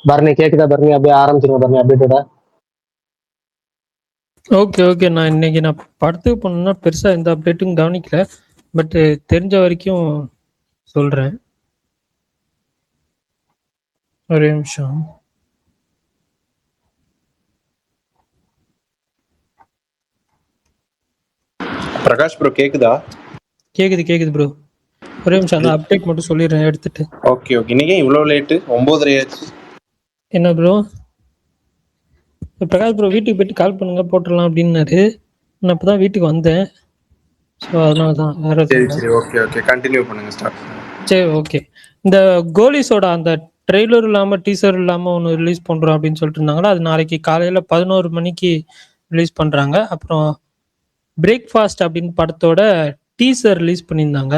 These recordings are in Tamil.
பரணி கேக்குதா? பரணி அப்படியே ஆரம்பிச்சிருங்க பரணி அப்டேட்டோட. Okay okay. நான் படத்துக்கு போனேன்னா பெருசா எந்த அப்டேட்டும் கவனிக்கல. பட் தெரிஞ்ச வரைக்கும் சொல்றேன். ஒரே நிமிஷம். பிரகாஷ் ப்ரோ கேக்குதா? கேக்குது ப்ரோ. ஒரே நிமிஷம் அந்த அப்டேட் மட்டும் சொல்லிடுறேன் எடுத்துட்டு. Okay okay. இன்னைக்கு இவ்வளோ லேட்டு? 9:30 ஆச்சு. என்ன ப்ரோ? பிரகாஷ் ப்ரோ வீட்டுக்கு போயிட்டு கால் பண்ணுங்க போட்டுடலாம் அப்படின்னாரு. நான் இப்பதான் வீட்டுக்கு வந்தேன். ஸோ அதனால தான் வேற சரி எதுவும் இல்லை. சரி ஓகே ஓகே. கண்டினியூ பண்ணுங்க, ஸ்டார்ட் பண்ணுங்க. சரி ஓகே. இந்த கோலிஸோட அந்த ட்ரெய்லர் இல்லாம டீசர் இல்லாம ஒன்று ரிலீஸ் பண்றோம் அப்படின்னு சொல்லிட்டு இருந்தாங்களா, அது நாளைக்கு காலையில 11 மணிக்கு ரிலீஸ் பண்றாங்க. அப்புறம் பிரேக்ஃபாஸ்ட் அப்படின்னு படத்தோட டீசர் ரிலீஸ் பண்ணியிருந்தாங்க.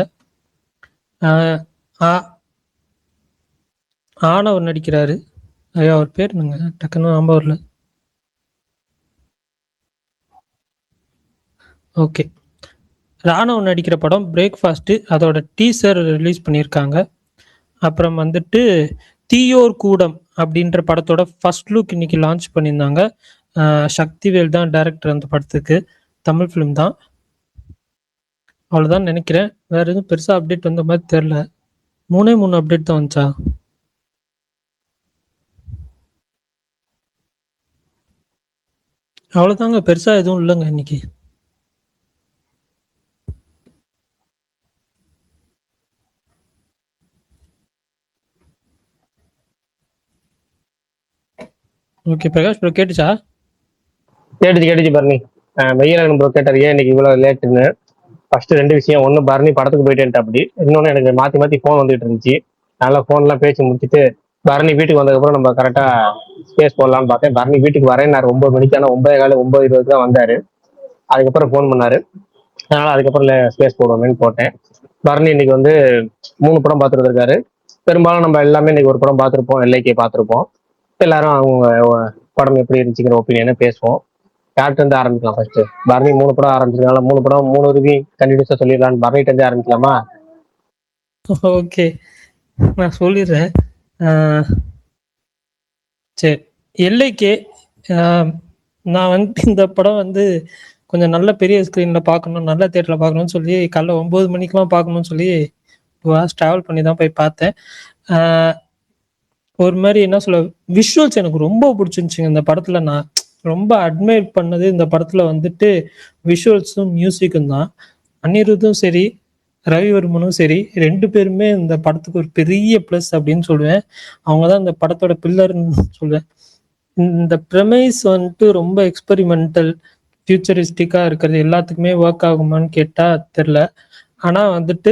ஆனவர் நடிக்கிறாரு. ஐயா அவர் பேர் என்னங்க டக்குன்னு ஞாபகம் வரல. ஓகே, ராணவ் நடிக்கிற படம் பிரேக்ஃபாஸ்ட்டு, அதோட டீசர் ரிலீஸ் பண்ணியிருக்காங்க. அப்புறம் வந்துட்டு தீயோர் கூடம் அப்படின்ற படத்தோட ஃபர்ஸ்ட் லுக் இன்னைக்கு லான்ச் பண்ணியிருந்தாங்க. சக்திவேல் தான் டைரக்டர் அந்த படத்துக்கு. தமிழ் ஃபிலிம் தான். அவ்வளோதான் நினைக்கிறேன். வேற எதுவும் பெருசாக அப்டேட் வந்த மாதிரி தெரில. 3 அப்டேட் தான் வந்துச்சா? அவ்வளோதாங்க, பெருசாக எதுவும் இல்லைங்க இன்னைக்கு. ஓகே பிரகாஷ் ப்ரோ கேட்டுச்சா? கேட்டுச்சு பரணி. மெய்யழகன் ப்ரோ கேட்டார் ஏன் இன்னைக்கு இவ்வளவு லேட்டுன்னு. ஃபர்ஸ்ட் 2 விஷயம். ஒண்ணு பரணி படத்துக்கு போயிட்டேன்ட்டு அப்படி. இன்னொன்னு எனக்கு மாத்தி மாத்தி போன் வந்துட்டு இருந்துச்சு. நல்லா போன்லாம் பேசி முடிச்சுட்டு பரணி வீட்டுக்கு வந்ததுக்கப்புறம் நம்ம கரெக்டா ஸ்பேஸ் போடலாம்னு பார்த்தேன். பரணி வீட்டுக்கு வரேன் 9 மணிக்கு, ஆனால் 9:15 9:20 தான் வந்தாரு. அதுக்கப்புறம் ஃபோன் பண்ணாரு. அதனால அதுக்கப்புறம் ஸ்பேஸ் போடுவோமேன்னு போட்டேன். பரணி இன்னைக்கு வந்து 3 படம் பார்த்துட்டு இருக்காரு. பெரும்பாலும் நம்ம எல்லாமே இன்னைக்கு ஒரு படம் பார்த்துருப்போம், எல்லைக்கே பார்த்துருப்போம். எல்லாரும் அவங்க படம் எப்படி இருந்துச்சுங்கிற ஒப்பீனியனை பேசுவோம். யார்கிட்ட இருந்து ஆரம்பிக்கலாம்? ஃபர்ஸ்ட் பரணி 3 படம் ஆரம்பிச்சிருக்காங்க. 3 படம் 3 ரிவ்யூ கண்டினியூஸா சொல்லிடலாம். பரணிட்ட இருந்து ஆரம்பிக்கலாமா? ஓகே, நான் சொல்லிடுறேன். சரி, எல்லைக்கே நான் வந்து இந்த படம் வந்து கொஞ்சம் நல்ல பெரிய ஸ்க்ரீனில் பார்க்கணும், நல்ல தேட்டரில் பார்க்கணும்னு சொல்லி காலைல 9 மணிக்கெலாம் பார்க்கணும்னு சொல்லி 2 hours ட்ராவல் பண்ணி தான் போய் பார்த்தேன். ஒரு மாதிரி என்ன சொல்ல, விஷுவல்ஸ் எனக்கு ரொம்ப பிடிச்சிருந்துச்சிங்க இந்த படத்தில். நான் ரொம்ப அட்மையர் பண்ணது இந்த படத்தில் வந்துட்டு விஷுவல்ஸும் மியூசிக்கும் தான். அனிருத்தும் சரி, ரவிவர்மனும் சரி, 2 பேருமே இந்த படத்துக்கு ஒரு பெரிய ப்ளஸ் அப்படின்னு சொல்லுவேன். அவங்க தான் இந்த படத்தோட பில்லர்ன்னு சொல்லுவேன். இந்த ப்ரெமைஸ் வந்துட்டு ரொம்ப எக்ஸ்பெரிமெண்டல், ஃபியூச்சரிஸ்டிக்காக இருக்கிறது எல்லாத்துக்குமே ஒர்க் ஆகுமான்னு கேட்டால் தெரில. ஆனால் வந்துட்டு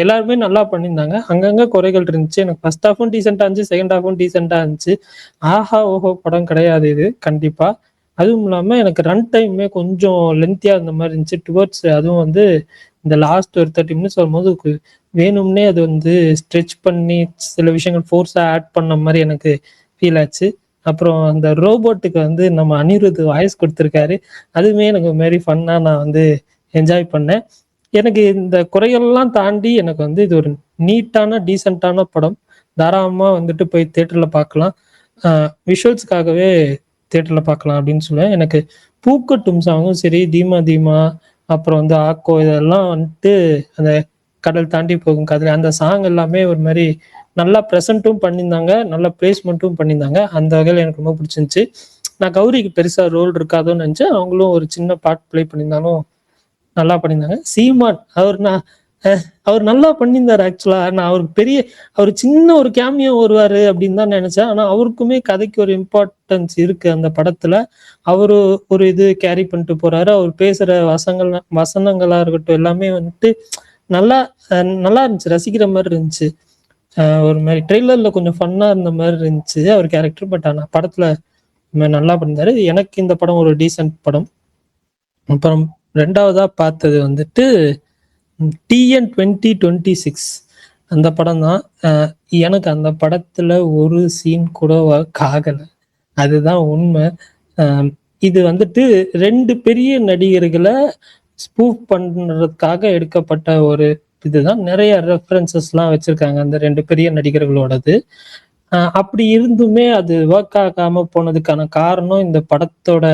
எல்லாருமே நல்லா பண்ணியிருந்தாங்க. அங்கங்கே குறைகள் இருந்துச்சு. எனக்கு ஃபர்ஸ்ட் ஹாஃபும் டீசெண்டாக இருந்துச்சு, செகண்ட் ஹாஃபும் டீசெண்டாக இருந்துச்சு. ஆஹா ஓஹோ படம் கிடையாது இது கண்டிப்பாக. அதுவும் இல்லாமல் எனக்கு ரன் டைமே கொஞ்சம் லென்த்தியாக இருந்த மாதிரி இருந்துச்சு டுவர்ட்ஸ். அதுவும் வந்து இந்த லாஸ்ட் ஒரு 30 மினிட்ஸ் வரும்போது வேணும்னே அது வந்து ஸ்ட்ரெச் பண்ணி சில விஷயங்கள் ஃபோர்ஸாக ஆட் பண்ண மாதிரி எனக்கு ஃபீல் ஆச்சு. அப்புறம் அந்த ரோபோட்டுக்கு வந்து நம்ம அனிருத் வாய்ஸ் கொடுத்துருக்காரு. அதுவுமே எனக்கு ஒரு மாதிரி ஃபன்னாக நான் வந்து என்ஜாய் பண்ணேன். எனக்கு இந்த குறைகள்லாம் தாண்டி எனக்கு வந்து இது ஒரு நீட்டான டீசெண்டான படம். தாராளமாக வந்துட்டு போய் தேட்டரில் பார்க்கலாம். விஷுவல்ஸ்க்காகவே தேட்டரில் பார்க்கலாம் அப்படின்னு சொல்லுவேன். எனக்கு பூக்கட்டும் சாங்கும் சரி, தீமா தீமா, அப்புறம் வந்து ஆக்கோ, இதெல்லாம் வந்துட்டு அந்த கடல் தாண்டி போகும் கதிரை, அந்த சாங் எல்லாமே ஒரு மாதிரி நல்லா ப்ரெசென்ட்டும் பண்ணியிருந்தாங்க, நல்லா பிளேஸ்மெண்ட்டும் பண்ணியிருந்தாங்க. அந்த வகையில் எனக்கு ரொம்ப பிடிச்சிருந்துச்சு. நான் கௌரிக்கு பெருசாக ரோல் இருக்காதோன்னு நினச்சேன். அவங்களும் ஒரு சின்ன பார்ட் ப்ளே பண்ணியிருந்தாலும் நல்லா பண்ணியிருந்தாங்க. சீமான் அவர் நல்லா பண்ணியிருந்தார். ஆக்சுவலா நான் அவர் சின்ன ஒரு கேமியோ வருவாரு அப்படின்னு தான் நினைச்சேன். ஆனா அவருக்குமே கதைக்கு ஒரு இம்பார்ட்டன்ஸ் இருக்கு அந்த படத்துல. அவரு ஒரு இது கேரி பண்ணிட்டு போறாரு. அவர் பேசுற வசனங்களா இருக்கட்டும் எல்லாமே வந்துட்டு நல்லா நல்லா இருந்துச்சு, ரசிக்கிற மாதிரி இருந்துச்சு. ஒரு மாதிரி ட்ரெய்லர்ல கொஞ்சம் ஃபன்னா இருந்த மாதிரி இருந்துச்சு அவர் கேரக்டர். பட் ஆனா படத்துல நல்லா பண்ணியிருந்தாரு. எனக்கு இந்த படம் ஒரு டீசென்ட் படம். அப்புறம் 2வதா பார்த்தது வந்துட்டு TN 2026 அந்த படம் தான். எனக்கு அந்த படத்துல ஒரு சீன் கூட ஒர்க் ஆகலை, அதுதான் உண்மை. இது வந்துட்டு 2 பெரிய நடிகர்களை ஸ்பூஃப் பண்றதுக்காக எடுக்கப்பட்ட ஒரு இதுதான். நிறைய ரெஃபரன்சஸ்லாம் வச்சிருக்காங்க அந்த 2 பெரிய நடிகர்களோடது. அப்படி இருந்துமே அது ஒர்க் ஆகாம போனதுக்கான காரணம் இந்த படத்தோட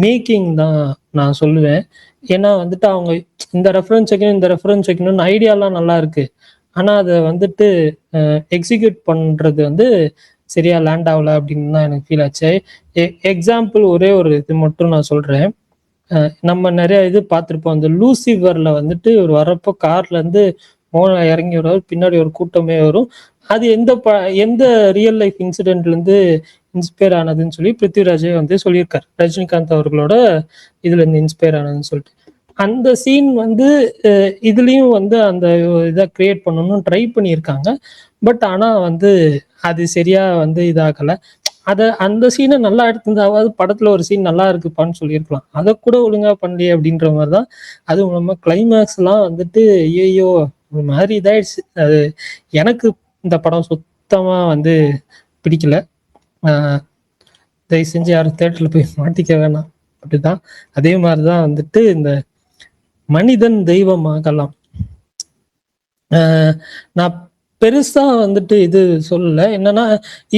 மேக்கிங் தான் நான் சொல்லுவேன். ஏன்னா வந்துட்டு அவங்க இந்த ரெஃபரன்ஸ் வைக்கணும் இந்த ரெஃபரன்ஸ் வைக்கணும்னு ஐடியாலாம் நல்லா இருக்கு. ஆனா அதை வந்துட்டு எக்ஸிக்யூட் பண்றது வந்து சரியா லேண்ட் ஆகல அப்படின்னு தான் எனக்கு ஃபீல் ஆச்சு. எக்ஸாம்பிள் ஒரே ஒரு இது மட்டும் நான் சொல்றேன். நம்ம நிறைய இது பார்த்துருப்போம். அந்த லூசிஃபர்ல வந்துட்டு ஒரு வரப்போ கார்ல இருந்து மோனா இறங்கி வருவார், பின்னாடி ஒரு கூட்டமே வரும். அது எந்த ரியல் லைஃப் இன்சிடென்ட்ல இருந்து இன்ஸ்பயர் ஆனதுன்னு சொல்லி பிருத்திவிராஜே வந்து சொல்லியிருக்காரு. ரஜினிகாந்த் அவர்களோட இதுல இருந்து இன்ஸ்பயர் ஆனதுன்னு சொல்லிட்டு அந்த சீன் வந்து இதுலயும் வந்து அந்த இதை கிரியேட் பண்ணணும்னு ட்ரை பண்ணியிருக்காங்க. பட் ஆனா வந்து அது சரியா வந்து இதாகல. அந்த சீனை நல்லா எடுத்திருந்தாவது படத்துல ஒரு சீன் நல்லா இருக்குப்பான்னு சொல்லியிருக்கலாம். அதை கூட ஒழுங்கா பண்ணலையே அப்படின்ற மாதிரிதான். அதுவும் நம்ம கிளைமேக்ஸ் எல்லாம் வந்துட்டு ஐயோ ஒரு மாதிரி இதாயிடுச்சு. அது எனக்கு இந்த படம் சுத்தமா வந்து பிடிக்கல. தயவு செஞ்சு யாரும் தேட்டர்ல போய் மாட்டிக்க வேணாம். அப்படிதான். அதே மாதிரிதான் வந்துட்டு இந்த மனிதன் தெய்வமாகலாம். நான் பெருசா வந்துட்டு இது சொல்லல. என்னன்னா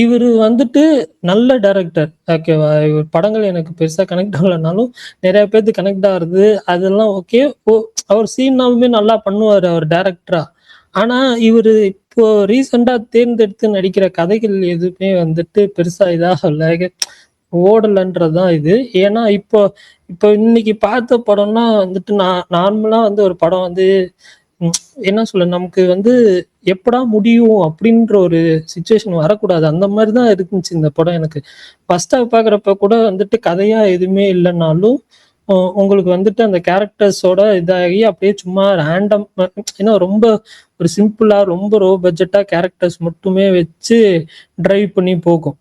இவரு வந்துட்டு நல்ல டைரக்டர். ஓகேவா, இவர் படங்கள் எனக்கு பெருசா கனெக்ட் ஆகலைனாலும் நிறைய பேருக்கு கனெக்ட் ஆகுறது அதெல்லாம் ஓகே. அவர் சீனாவுமே நல்லா பண்ணுவாரு அவர் டைரக்டரா. ஆனா இவரு இப்போ ரீசெண்டா தேர்ந்தெடுத்து நடிக்கிற கதைகள் எதுவுமே வந்துட்டு பெருசா இதாக ஓடலன்றதுதான் இது. ஏன்னா இப்போ இப்போ இன்னைக்கு பார்த்த படம்னா வந்துட்டு நார்மலா வந்து ஒரு படம் வந்து என்ன சொல்ல நமக்கு வந்து எப்படா முடியும் அப்படின்ற ஒரு சுச்சுவேஷன் வரக்கூடாது. அந்த மாதிரிதான் இருந்துச்சு இந்த படம். எனக்கு ஃபர்ஸ்ட் ஹாஃப் பாக்குறப்ப கூட வந்துட்டு கதையா எதுவுமே இல்லைன்னாலும் உங்களுக்கு வந்துட்டு அந்த கேரக்டர்ஸோட இதாகி அப்படியே சும்மா ரேண்டம், ஏன்னா ரொம்ப ஒரு சிம்பிளா ரொம்ப ரோ பட்ஜெட்டா கேரக்டர்ஸ் மட்டுமே வச்சு டிரைவ் பண்ணி போகும்.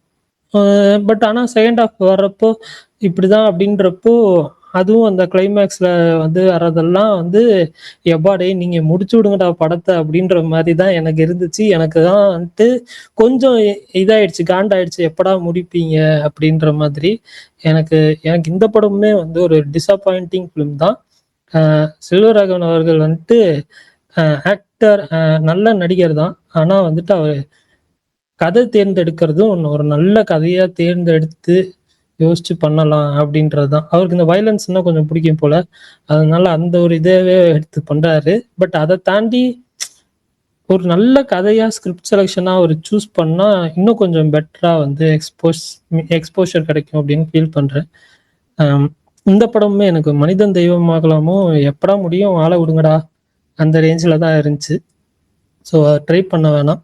பட் ஆனா செகண்ட் ஹாஃப் வர்றப்போ இப்படிதான் அப்படின்றப்போ அதுவும் அந்த கிளைமேக்ஸ்ல வந்து வர்றதெல்லாம் வந்து எப்பாடே நீங்க முடிச்சு விடுங்கடா படத்தை அப்படின்ற மாதிரி தான் எனக்கு இருந்துச்சு. எனக்கு தான் வந்துட்டு கொஞ்சம் இதாயிடுச்சு, காண்டாயிடுச்சு, எப்படா முடிப்பீங்க அப்படின்ற மாதிரி. எனக்கு எனக்கு இந்த படமுமே வந்து ஒரு டிசப்பாயிண்டிங் ஃபிலிம் தான். செல்வராகவன் அவர்கள் வந்துட்டு ஆக்டர், நல்ல நடிகர் தான். ஆனா வந்துட்டு அவர் கதை தேர்ந்தெடுக்கிறதும் ஒரு நல்ல கதையா தேர்ந்தெடுத்து யோசிச்சு பண்ணலாம் அப்படின்றது தான். அவருக்கு இந்த வயலன்ஸ்னா கொஞ்சம் பிடிக்கும் போல, அதனால அந்த ஒரு இதவே எடுத்து பண்றாரு. பட் அதை தாண்டி ஒரு நல்ல கதையா ஸ்கிரிப்ட் செலெக்ஷனா அவர் சூஸ் பண்ணா இன்னும் கொஞ்சம் பெட்டரா வந்து எக்ஸ்போஷர் கிடைக்கும் அப்படின்னு ஃபீல் பண்றேன். இந்த படமுமே எனக்கு மனிதன் தெய்வமாகலாமோ எப்படா முடியும் ஆள விடுங்கடா அந்த ரேஞ்சில் தான் இருந்துச்சு. ஸோ ட்ரை பண்ண வேணாம்.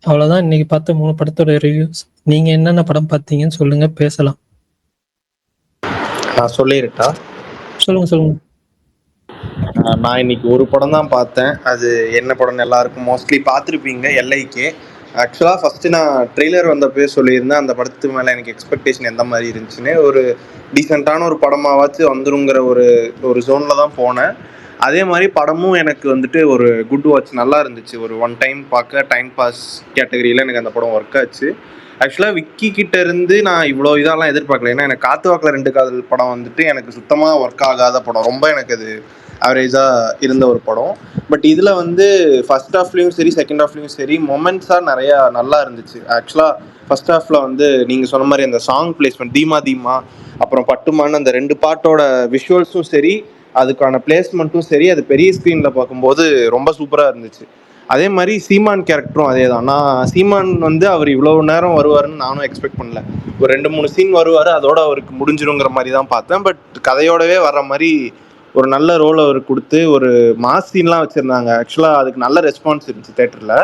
அவ்வளோதான் இன்னைக்கு பார்த்த 3 படத்தோட ரிவ்யூஸ். நீங்க என்னென்ன படம் பார்த்தீங்கன்னு சொல்லுங்க, பேசலாம். நான் சொல்லிருட்டா? சொல்லுங்க. நான் இன்னைக்கு ஒரு படம் தான் பார்த்தேன். அது என்ன படம்னு எல்லாருக்கும் மோஸ்ட்லி பார்த்துருப்பீங்க, எல்ஐகே. ஆக்சுவலாக ஃபஸ்ட்டு நான் ட்ரெய்லர் வந்தப்பே சொல்லியிருந்தேன் அந்த படத்துக்கு மேலே எனக்கு எக்ஸ்பெக்டேஷன் எந்த மாதிரி இருந்துச்சுன்னு. ஒரு டீசெண்டான ஒரு படமாவாச்சும் வந்துருங்கிற ஒரு ஒரு ஜோனில் தான் போனேன். அதே மாதிரி படமும் எனக்கு வந்துட்டு ஒரு குட் வாட்ச், நல்லா இருந்துச்சு. ஒரு ஒன் டைம் பார்க்க டைம் பாஸ் கேட்டகரியில் எனக்கு அந்த படம் ஒர்க் ஆச்சு. ஆக்சுவலாக விக்கி கிட்ட இருந்து நான் இவ்வளோ இதெல்லாம் எதிர்பார்க்கல. ஏன்னா எனக்கு காத்து வாக்கில் 2 காதல் படம் வந்துட்டு எனக்கு சுத்தமாக ஒர்க் ஆகாத படம். ரொம்ப எனக்கு அது ஆவரேஜாக இருந்த ஒரு படம். பட் இதில் வந்து ஃபர்ஸ்ட் ஹாஃப்லேயும் சரி செகண்ட் ஹாஃப்லேயும் சரி மொமெண்ட்ஸாக நிறையா நல்லா இருந்துச்சு. ஆக்சுவலாக ஃபர்ஸ்ட் ஹாஃபில் வந்து நீங்கள் சொன்ன மாதிரி அந்த சாங் பிளேஸ்மெண்ட் தீமா தீமா அப்புறம் பட்டுமான்னு அந்த 2 பாட்டோட விஷுவல்ஸும் சரி, அதுக்கான பிளேஸ்மெண்ட்டும் சரி, அது பெரிய ஸ்க்ரீனில் பார்க்கும்போது ரொம்ப சூப்பராக இருந்துச்சு. அதே மாதிரி சீமான் கேரக்டரும் அதே தான். நான் சீமான் வந்து அவர் இவ்வளோ நேரம் வருவாருன்னு நானும் எக்ஸ்பெக்ட் பண்ணல. ஒரு 2-3 சீன் வருவார், அதோட அவருக்கு முடிஞ்சிருங்கிற மாதிரி தான் பார்த்தேன். பட் கதையோடவே வர்ற மாதிரி ஒரு நல்ல ரோல் அவருக்கு கொடுத்து ஒரு மாஸ் சீன்லாம் வச்சுருந்தாங்க. ஆக்சுவலாக அதுக்கு நல்ல ரெஸ்பான்ஸ் இருந்துச்சு தேட்டரில்.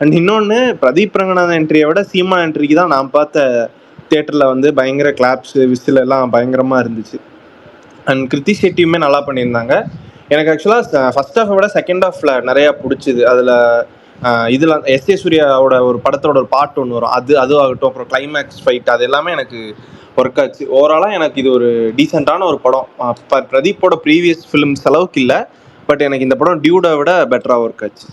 அண்ட் இன்னொன்று, பிரதீப் ரங்கநாதன் என்ட்ரியை விட சீமான் என்ட்ரிக்கு தான் நான் பார்த்த தேட்டரில் வந்து பயங்கர கிளாப்ஸு விசில் எல்லாம் பயங்கரமாக இருந்துச்சு. அண்ட் கிருத்தி ஷெட்டியுமே நல்லா பண்ணியிருந்தாங்க. எனக்கு ஆக்சுவலாக ஃபர்ஸ்ட் ஹாஃபை விட செகண்ட் ஹாஃபில் நிறையா பிடிச்சிது. அதில் இதில் எஸ் ஏ சூர்யாவோட ஒரு படத்தோட ஒரு பாட்டு ஒன்று வரும், அதுவாகட்டும், அப்புறம் கிளைமேக்ஸ் ஃபைட், அது எல்லாமே எனக்கு ஒர்க் ஆச்சு. ஓவராலாக எனக்கு இது ஒரு டீசெண்டான ஒரு படம். பிரதீப்போட ப்ரீவியஸ் ஃபிலிம்ஸ் அளவுக்கு இல்லை, பட் எனக்கு இந்த படம் டியூடை விட பெட்டராக ஒர்க் ஆச்சு.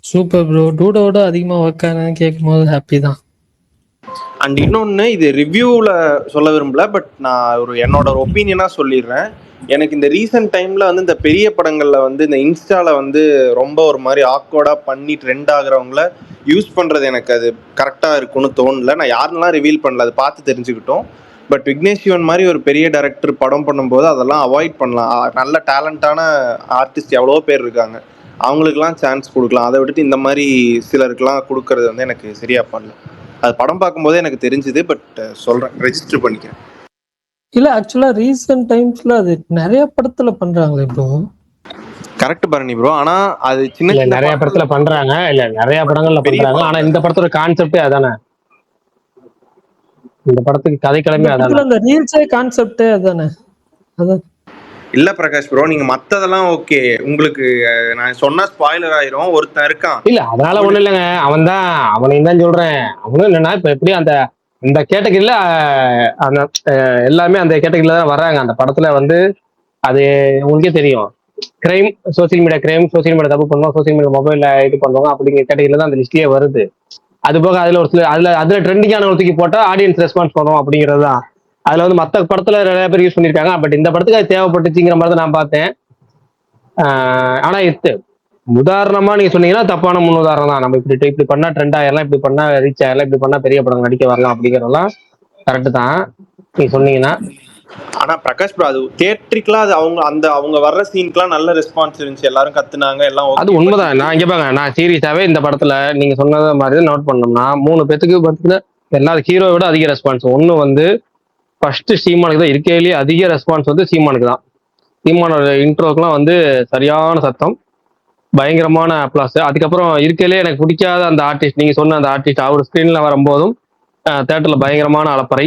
Super bro. டூடோட அதிகமாக ஒர்க் ஆனு கேட்கும் போது ஹாப்பி தான். அண்ட் இன்னொன்று, இது ரிவ்யூவில் சொல்ல விரும்பல, பட் நான் என்னோட ஒரு ஒப்பீனியனாக சொல்லிடுறேன். எனக்கு இந்த ரீசெண்ட் டைமில் வந்து இந்த பெரிய படங்களில் வந்து இந்த இன்ஸ்டாவில் வந்து ரொம்ப ஒரு மாதிரி ஆக்வர்டாக பண்ணி ட்ரெண்ட் ஆகுறவங்கள யூஸ் பண்ணுறது எனக்கு அது கரெக்டாக இருக்குன்னு தோணல. நான் யாருன்னெலாம் ரிவீல் பண்ணல, அதை பார்த்து தெரிஞ்சுக்கிட்டோம். பட் விக்னேஷ் சிவன் மாதிரி ஒரு பெரிய டைரக்டர் படம் பண்ணும்போது அதெல்லாம் அவாய்ட் பண்ணலாம். நல்ல டேலண்டான ஆர்டிஸ்ட் எவ்வளோ பேர் இருக்காங்க, அவங்களுக்குலாம் சான்ஸ் கொடுக்கலாம். அதை விட்டுட்டு இந்த மாதிரி சிலருக்குலாம் கொடுக்கறது வந்து எனக்கு சரியா பண்ணல. அது படம் பார்க்கும்போதே எனக்கு தெரிஞ்சுது. பட் சொல்றேன், ரெஜிஸ்டர் பண்ணிக்கிறேன். இல்ல ஆக்சுவலா ரீசெண்ட் டைம்ஸ்ல அது நிறைய படத்துல பண்றாங்களே ப்ரோ. Correct Bharani bro. ஆனா அது சின்ன இல்ல நிறைய படத்துல பண்றாங்க, இல்ல நிறைய படங்கள்ல பண்றாங்க. ஆனா இந்த படத்தோட கான்செப்டே அதானே, இந்த படத்துக்கு கதைக்கிழமை அதானே, அந்த ரீல்ஸே கான்செப்டே அதானே. அதான் இல்ல பிரகாஷ் ப்ரோ, நீங்க மத்ததெல்லாம் ஓகே, உங்களுக்கு நான் சொன்னா ஸ்பாயிலர் ஆயிரும். ஒருத்தன் இருக்கான், இல்ல அதனால ஒண்ணும் இல்லைங்க. அவனையும் தான் சொல்றேன். அவனும் என்னன்னா இப்ப எப்படி அந்த இந்த கேட்டகரியில அந்த எல்லாமே அந்த கேட்டகரியில தான் வர்றாங்க அந்த படத்துல வந்து. அது உங்களுக்கே தெரியும், கிரைம், சோசியல் மீடியா தப்பு பண்ணுவோம், சோசியல் மீடியா மொபைல்ல இது பண்ணுவாங்க அப்படிங்கிற கேட்டகரியில தான் அந்த லிஸ்ட்லயே வருது. அது போக அதுல ஒரு சில அதுல ட்ரெண்டிங்கான ஒரு தூக்கி போட்டா ஆடியன்ஸ் ரெஸ்பான்ஸ் பண்ணுவோம் அப்படிங்கிறது தான். அதுல வந்து மத்த படத்துல நிறைய பேர் யூஸ் பண்ணிருக்காங்க. பட் இந்த படத்துக்கு அது தேவைப்பட்டுச்சுங்கிற மாதிரி தான் நான் பார்த்தேன். ஆனா உதாரணமா நீங்க சொன்னீங்கன்னா தப்பான முன் உதாரணம் தான். நம்ம இப்படி பண்ணா ட்ரெண்ட் ஆயிரலாம், இப்படி பண்ணா ரீச் ஆயிரலாம், இப்படி பண்ணா பெரிய படம் நடிக்க வரலாம் அப்படிங்கறதெல்லாம் கரெக்ட் தான் நீங்க சொன்னீங்கன்னா. ஆனா பிரகாஷ் ப்ரோ, அது தியேட்டரிக்கலா அது அவங்க வர்ற சீனுக்குலாம் நல்ல ரெஸ்பான்ஸ் இருந்துச்சு, எல்லாரும் கத்துனாங்க, எல்லாம் அது உண்மைதான். நான் இங்க பாங்க, நான் சீரியஸாவே இந்த படத்துல நீங்க சொன்னது மாதிரி நோட் பண்ணோம்னா 3 பேத்துக்கு படத்துல எல்லாரும் ஹீரோவை விட அதிக ரெஸ்பான்ஸ். ஒண்ணு வந்து ஃபர்ஸ்ட் சீமானுக்கு தான் இருக்கையிலேயே அதிக ரெஸ்பான்ஸ் வந்து சீமானுக்கு தான். சீமானோட இன்ட்ரோக்கெல்லாம் வந்து சரியான சத்தம், பயங்கரமான அப்ளாஸ். அதுக்கப்புறம் இருக்கையிலே எனக்கு பிடிக்காத அந்த ஆர்டிஸ்ட், நீங்க சொன்ன அந்த ஆர்டிஸ்ட், அவர் ஸ்கிரீன்ல வரும்போதும் தேட்டர்ல பயங்கரமான அலப்பறை.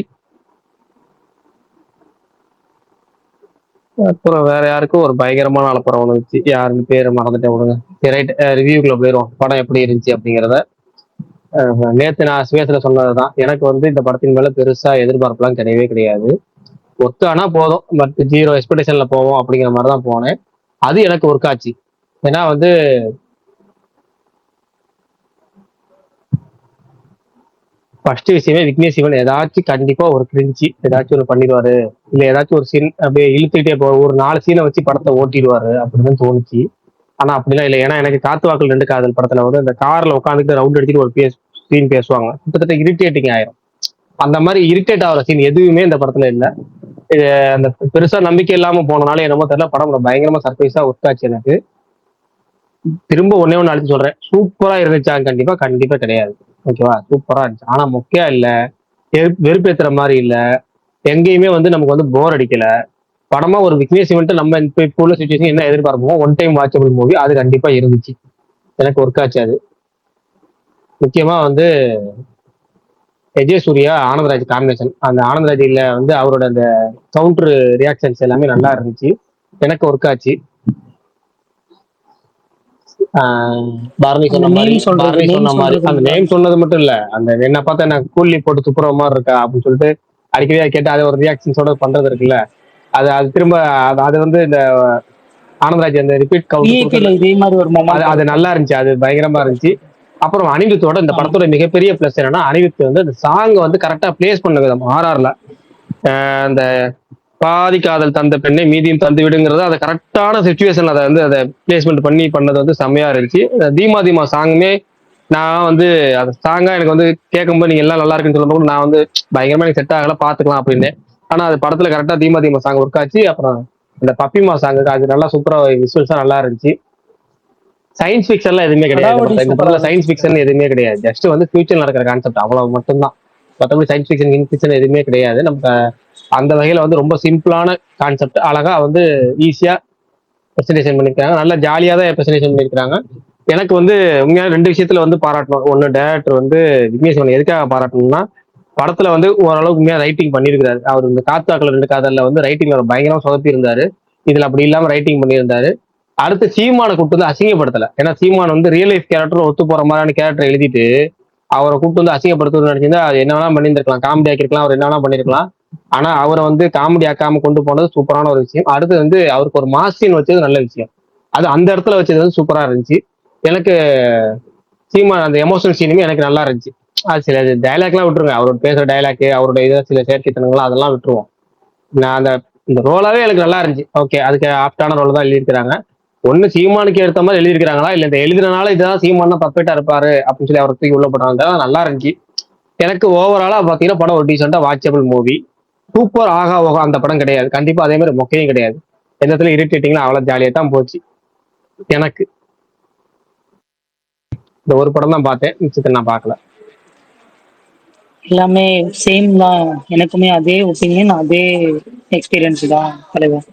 அப்புறம் வேற யாருக்கும் ஒரு பயங்கரமான அலப்பறை ஒன்று வச்சு, யாருன்னு பேரை மறந்துட்டேன் விடுங்க. ரைட், ரிவ்யூக்குள்ள போயிடும் படம் எப்படி இருந்துச்சு அப்படிங்கிறத. நேத்து நான் சுவேத்துல சொன்னதுதான், எனக்கு வந்து இந்த படத்தின் மேல பெருசா எதிர்பார்ப்புலாம் கிடையவே கிடையாது. ஒர்க்கானா போதும், பட் 0 எக்ஸ்பெக்டேஷன்ல போவோம் அப்படிங்கிற மாதிரி தான் போனேன். அது எனக்கு ஒர்க் ஆச்சு. ஏன்னா வந்து ஃபர்ஸ்ட் விஷயமே விக்னேஷ் சிவன் ஏதாச்சும் கண்டிப்பா ஒரு கிரிஞ்சி ஏதாச்சும் ஒரு பண்ணிடுவாரு, இல்ல ஏதாச்சும் ஒரு சீன் அப்படியே இழுத்துக்கிட்டே போவாரு, ஒரு 4 சீனை வச்சு படத்தை ஓட்டிடுவாரு அப்படின்னு தோணுச்சு. ஆனா அப்படிலாம் இல்லை. ஏன்னா எனக்கு காத்து வாக்குல 2 காதல் படத்துல வந்து அந்த கார்ல உட்காந்துட்டு ரவுண்ட் அடிச்சுட்டு ஒரு சீன் பேசுவாங்க, கிட்டத்தட்ட இரிட்டேட்டிங் ஆயிரும். அந்த மாதிரி இரிட்டேட் ஆகிற சீன் எதுவுமே இந்த படத்துல இல்லை. அந்த பெருசா நம்பிக்கை இல்லாம போனனால என்னமோ தெரியல, படம் பயங்கரமா சர்ப்ரைஸா ஒர்க் ஆச்சு எனக்கு. திரும்ப ஒன்னே ஒன்று அழைச்சு சொல்றேன், சூப்பரா இருந்துச்சா? கண்டிப்பா கண்டிப்பா கிடையாது. ஓகேவா, சூப்பரா இருந்துச்சு. ஆனா மொக்கையா இல்ல, வெறுப்பேத்துற மாதிரி இல்ல, எங்கேயுமே வந்து நமக்கு வந்து போர் அடிக்கல. படமா ஒரு விக்னேஷ் சிவன்ட்டு நம்ம இப்போ உள்ள சுச்சுவேஷன் என்ன எதிர்பார்ப்போம், ஒன் டைம் வாட்சபிள் மூவி, அது கண்டிப்பா இருந்துச்சு. எனக்கு ஒர்க் ஆச்சு அது. முக்கியமா வந்து விஜய் சூர்யா ஆனந்தராஜ் காம்பினேஷன், அந்த ஆனந்தராஜில வந்து அவரோட அந்த கவுண்டர் ரியாக்ஷன்ஸ் எல்லாமே நல்லா இருந்துச்சு, எனக்கு ஒர்க் ஆச்சு. பாரதி சொன்ன மாதிரி அந்த நேம் சொன்னது மட்டும் இல்ல, அந்த என்ன பார்த்தா என்ன கூலி போட்டு துப்புற மாதிரி இருக்கா அப்படின்னு சொல்லிட்டு அடிக்கடியா கேட்டு அதை ஒரு ரியாக்ஷன்ஸோட பண்றது இருக்குல்ல, அது திரும்ப அது வந்து இந்த ஆனந்தராஜ் அந்த ரிப்பீட் கவுண்டர் அது நல்லா இருந்துச்சு, அது பயங்கரமா இருந்துச்சு. அப்புறம் அனிருத்தோட இந்த படத்தோட மிகப்பெரிய பிளஸ் என்னன்னா, அனிருத் வந்து அந்த சாங் வந்து கரெக்டா பிளேஸ் பண்ண விதம். ஆர்ஆர்ல அந்த பாதி காதல் தந்த பெண்ணை மீதியும் தந்து விடுங்கிறது அதை கரெக்டான சுச்சுவேஷன் அதை வந்து அதை பிளேஸ்மெண்ட் பண்ணது வந்து செம்மையா இருந்துச்சு. தீமா தீமா சாங்குமே நான் வந்து அந்த சாங்கா எனக்கு வந்து கேட்கும்போது நீங்க எல்லாம் நல்லா இருக்குன்னு சொல்லும்போது நான் வந்து பயங்கரமா எனக்கு செட் ஆகல, பாத்துக்கலாம் அப்படின்னு. ஆனா அது படத்துல கரெக்டா தீமா தீமா சாங் ஒர்க் ஆச்சு. அப்புறம் இந்த பப்பிமா சாங்கு அது நல்லா சூப்பரா விசுவல்ஸா நல்லா இருந்துச்சு. சயின்ஸ் ஃபிக்ஷன்லாம் எதுவுமே கிடையாது இந்த படத்துல. சயின்ஸ் ஃபிக்ஷன் எதுவுமே கிடையாது, ஜஸ்ட் வந்து ஃபியூச்சர் நடக்கிற கான்செப்ட் அவ்வளவு மட்டும்தான். மற்றபடி சயின்ஸ் ஃபிக்ஷன் இன்ஃபிக்ஷன் எதுவுமே கிடையாது. நம்ம அந்த வகையில வந்து ரொம்ப சிம்பிளான கான்செப்ட் அழகா வந்து ஈஸியா பிரசன்டேஷன் பண்ணிருக்காங்க, நல்லா ஜாலியா தான் பிரசன்டேஷன் பண்ணிருக்காங்க. எனக்கு வந்து உண்மையான 2 விஷயத்துல வந்து பாராட்டணும். ஒன்னு, டைரக்டர் வந்து விக்னேஷ் சிவன் எதுக்காக பாராட்டணும்னா, படத்துல வந்து ஓரளவுக்கு உண்மையா ரைட்டிங் பண்ணியிருக்காரு. அவர் இந்த காத்தாக்கள் 2 காதல்ல வந்து ரைட்டிங் பயங்கரமா சொதப்பி இருந்தாரு, இதுல அப்படி இல்லாம ரைட்டிங் பண்ணியிருந்தாரு. அடுத்து சீமானை கூப்பிட்டு வந்து அசிங்கப்படுத்தல. ஏன்னா சீமான் வந்து ரியல் லைஃப் கேரக்டர் ஒத்து போற மாதிரியான கேரக்டர் எழுதிட்டு அவரை கூப்பிட்டு வந்து அசிங்கப்படுத்துன்னு நினைச்சிருந்தா அது என்ன வேணா பண்ணியிருந்திருக்கலாம், காமெடி ஆக்கிருக்கலாம், அவர் என்ன வேணா பண்ணிருக்கலாம். ஆனா அவரை வந்து காமெடி ஆக்காம கொண்டு போனது சூப்பரான ஒரு விஷயம். அடுத்து வந்து அவருக்கு ஒரு மாசின் வச்சது நல்ல விஷயம், அது அந்த இடத்துல வச்சது வந்து சூப்பரா இருந்துச்சு. எனக்கு சீமான் அந்த எமோஷனல் சீனுமே எனக்கு நல்லா இருந்துச்சு. அது சில டைலாக்லாம் விட்டுருங்க, அவரோட பேசுற டைலாக், அவரோட இதை சில செயற்கைத்தனங்கள்லாம் அதெல்லாம் விட்டுருவோம். நான் அந்த இந்த ரோலாவே எனக்கு நல்லா இருந்துச்சு. ஓகே, அதுக்கு ஆப்டான ரோல் தான் எழுதியிருக்கிறாங்க. ஒண்ணு சீமானுக்கு ஏற்ற மாதிரி எழுதியிருக்கிறாங்களா, இல்ல இந்த எழுதுனால இதுதான் சீமான் பர்ஃபெக்டா இருப்பாரு அப்படின்னு சொல்லி அவரை தூக்கி உள்ள போட்டாங்க. நல்லா இருந்துச்சு. எனக்கு ஓவராலா பாத்தீங்கன்னா படம் ஒரு டீசெண்டா வாட்சபிள் மூவி. சூப்பர் ஆகா ஓகா அந்த படம் கிடையாது, கண்டிப்பா அதே மாதிரி மொக்கையும் கிடையாது. எந்த இடத்துல இரிட்டேட்டிங்லாம் அவ்வளவு ஜாலியா தான் போச்சு. எனக்கு இந்த ஒரு படம் தான் பார்த்தேன், மிச்சத்தை நான் பார்க்கல. எல்லாமே சேம் தான். எனக்குமே அதே ஒப்பீனியன், அதே எக்ஸ்பீரியன்ஸ் தான் தலைவர்.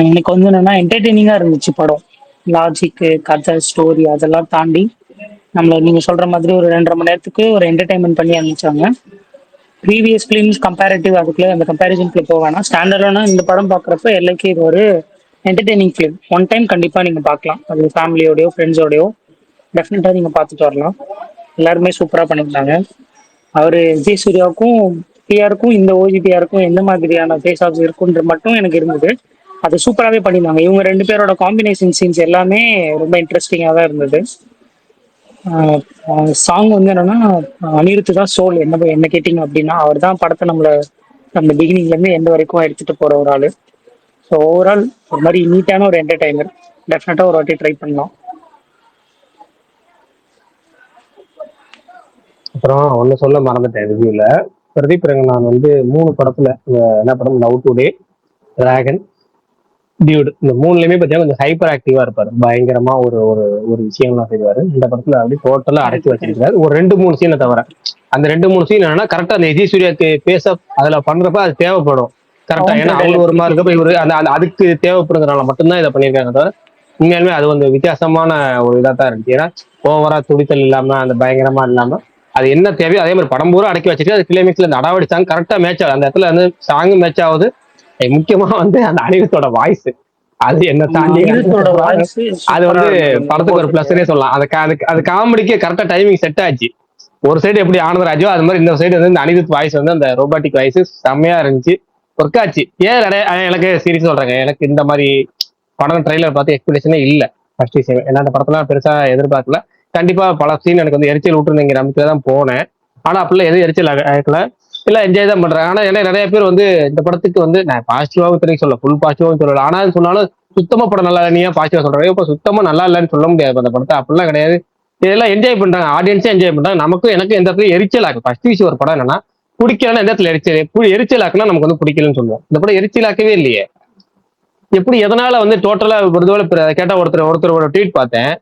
எனக்கு வந்து என்னன்னா என்டர்டெய்னிங்கா இருந்துச்சு படம். லாஜிக்கு, கதை, ஸ்டோரி அதெல்லாம் தாண்டி நம்மள நீங்க சொல்ற மாதிரி ஒரு 2.5 மணி நேரத்துக்கு ஒரு என்டர்டைன்மெண்ட் பண்ணி அனுப்பிச்சாங்க. ப்ரீவியஸ் ஃபிலிம்ஸ் கம்பேரிட்டிவ் அதுக்குள்ள அந்த கம்பேரிசனுக்குள்ள போக வேணாம். ஸ்டாண்டர்டான இந்த படம் பார்க்குறப்ப எல்லாருக்கும் இது ஒரு என்டர்டெய்னிங் ஃபிலிம். ஒன் டைம் கண்டிப்பா நீங்க பார்க்கலாம். அது ஃபேமிலியோடயோ ஃப்ரெண்ட்ஸோடயோ டெஃபினட்டா நீங்க பார்த்துட்டு வரலாம். எல்லாருமே சூப்பரா பண்ணியிருந்தாங்க. அவரு விஜய் சூர்யாவுக்கும் டிஆருக்கும் இந்த ஓஜிடிஆருக்கும் எந்த மாதிரியான ஃபேஸ் ஆஃப்ஸ் இருக்குன்ற மட்டும் எனக்கு இருந்தது. அது சூப்பராகவே பண்ணியிருந்தாங்க. இவங்க 2 பேரோட காம்பினேஷன் சீன்ஸ் எல்லாமே ரொம்ப இன்ட்ரெஸ்டிங்காக தான் இருந்தது. சாங் வந்து என்னன்னா அனிருத்து தான் சோல். என்ன கேட்டிங்க அப்படின்னா அவர் தான் படத்தை நம்ம பிகினிங்ல இருந்து எந்த வரைக்கும் எடுத்துட்டு போற ஒரு ஆளு. ஸோ ஓவரால் ஒரு மாதிரி நீட்டான ஒரு என்டர்டைனர். டெஃபினட்டா ஒரு வாட்டி ட்ரை பண்ணலாம். அப்புறம் ஒண்ணு சொல்ல மறந்துட்டேன் ரிவ்யூல. பிரதீப் ரங்கநாதன் வந்து 3 படத்துல என்ன படம், லவ் டுடே, டிராகன், டியூட், இந்த 3லயுமே பார்த்தீங்கன்னா கொஞ்சம் ஹைப்பர் ஆக்டிவா இருப்பாரு. பயங்கரமா ஒரு ஒரு ஒரு விஷயம்லாம் செய்வாரு. இந்த படத்துல அப்படி டோட்டலா அடைச்சி வச்சிருக்காரு. ஒரு 2-3 சீனை தவிர அந்த 2-3 சீன் என்னன்னா கரெக்டா அந்த விஜய் சூர்யாக்கு பேச அதுல பண்றப்ப அது தேவைப்படும் கரெக்டா. ஏன்னா அவரு ஒரு மாதிரி இருக்கப்ப இவரு அந்த அதுக்கு தேவைப்படுறதுனால மட்டும்தான் இதை பண்ணியிருக்காங்க தவிர உண்மையாலுமே அது வந்து வித்தியாசமான ஒரு இதா தான் இருக்கு. ஏன்னா ஓவரா துடித்தல் இல்லாம அந்த பயங்கரமா இல்லாம அது என்ன தேவையோ அதே மாதிரி படம் பூரா அடக்கி வச்சுட்டு அது கிளைமேக்ஸ்ல இந்த அடாவடி சாங் கரெக்டா மேட்ச் ஆகுது. அந்த இடத்துல வந்து சாங் மேட்ச் ஆகுது. முக்கியமா வந்து அந்த அனிருத்தோட வாய்ஸ் அது என்ன தாண்டி அது வந்து படத்துக்கு ஒரு பிளஸ்னே சொல்லலாம். அது காமெடிக்கு கரெக்டா டைமிங் செட் ஆச்சு. ஒரு சைடு எப்படி ஆனந்தராஜோ அது மாதிரி இந்த சைடு வந்து இந்த அனிருத் வாய்ஸ் வந்து அந்த ரோபாட்டிக் வாய்ஸ் செம்மையா இருந்துச்சு, ஒர்க் ஆச்சு. ஏன் எனக்கு சீரியஸ் சொல்றேங்க, எனக்கு இந்த மாதிரி படம் ட்ரெய்லர் பார்த்து எக்ஸ்பெக்டேஷனே இல்ல. ஃபர்ஸ்ட் விஷயம் என்ன, அந்த படத்துல பெருசா எதிர்பார்க்கல. கண்டிப்பா பல சீன் எனக்கு வந்து எரிச்சல் விட்டுருந்தீங்க நம்பிக்கையில தான் போனேன். ஆனா அப்படிலாம் எதுவும் எரிச்சல் ஆகல, எல்லாம் என்ஜாய் தான் பண்றாங்க. ஆனா ஏன்னா நிறைய பேர் வந்து இந்த படத்துக்கு வந்து நான் பாசிட்டிவாவும் தெரியும் சொல்ல, ஃபுல் பாசிட்டிவாவும் சொல்லல. ஆனா சொன்னாலும் சுத்தமா படம் நல்லா இல்லையா பாசிட்டிவா சொல்றாங்க. இப்ப சுத்தமா நல்லா இல்லைன்னு சொல்ல முடியாது அந்த படத்தை. அப்படிலாம் கிடையாது, இதெல்லாம் என்ஜாய் பண்றாங்க, ஆடியன்ஸே என்ஜாய் பண்றாங்க. நமக்கும் எனக்கு எந்த இடத்துல எரிச்சல் ஆகும். ஃபர்ஸ்ட் விஷயம் ஒரு படம் என்னன்னா பிடிக்கலன்னா எந்த இடத்துல எரிச்சல் ஆக்குனா நமக்கு வந்து பிடிக்கலன்னு சொல்லுவோம். இந்த படம் எரிச்சல் ஆக்கவே இல்லையே. எப்படி எதனால வந்து டோட்டலா ஒருவேளை கேட்டா ஒருத்தரோட ட்வீட் பார்த்தேன்,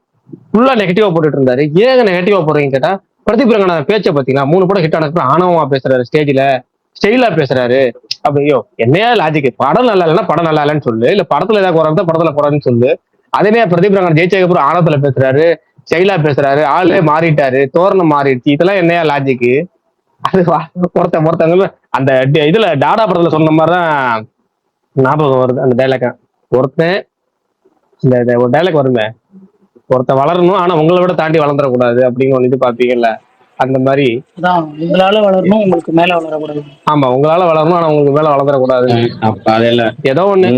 ஃபுல்லா நெகட்டிவா போட்டுட்டு இருந்தாரு. ஏங்க நெகட்டிவா போடுறீங்க கேட்டா, பிரதீப் ரங்கநாதன் பேச்சை பாத்தீங்களா, 3 படம் ஹிட் ஆனதுக்கு ஆணவமா பேசுறாரு, ஸ்டேஜ்ல ஸ்டைலா பேசுறாரு. அப்படியோ என்னையா லாஜிக், படம் நல்லா இல்லைன்னா படம் நல்லா இல்லைன்னு சொல்லு, இல்ல படத்துல ஏதாவது குறை படத்துல குறைன்னு சொல்லு. அதே பிரதீப் ரங்கநாதன் ஜெயிச்சதுக்கு அப்புறம் ஆணவத்துல பேசுறாரு, ஸ்டைலா பேசுறாரு, ஆளே மாறிட்டாரு, தோரணம் மாறிடுச்சு. இதெல்லாம் என்னையா லாஜிக்? அது ஒருத்தவங்க அந்த இதுல டாடா படத்துல சொன்ன மாதிரிதான் ஞாபகம் வருது அந்த டைலாக். ஒருத்தன் இந்த ஒரு டைலாக் வருமே, ஒருத்தன் வளரணும் ஆனா உங்களை விட தாண்டி வளர்ந்துடக்கூடாது அப்படின்னு ஒண்ணு இது பாப்பீங்கல்ல, அந்த மாதிரி உங்களால வளரணும், உங்களுக்கு மேல வளரக்கூடாது. ஆமா, உங்களால வளரணும் ஆனா உங்களுக்கு மேல வளர்ந்துடக்கூடாது. அப்ப அதெல்ல ஏதோ ஒண்ணு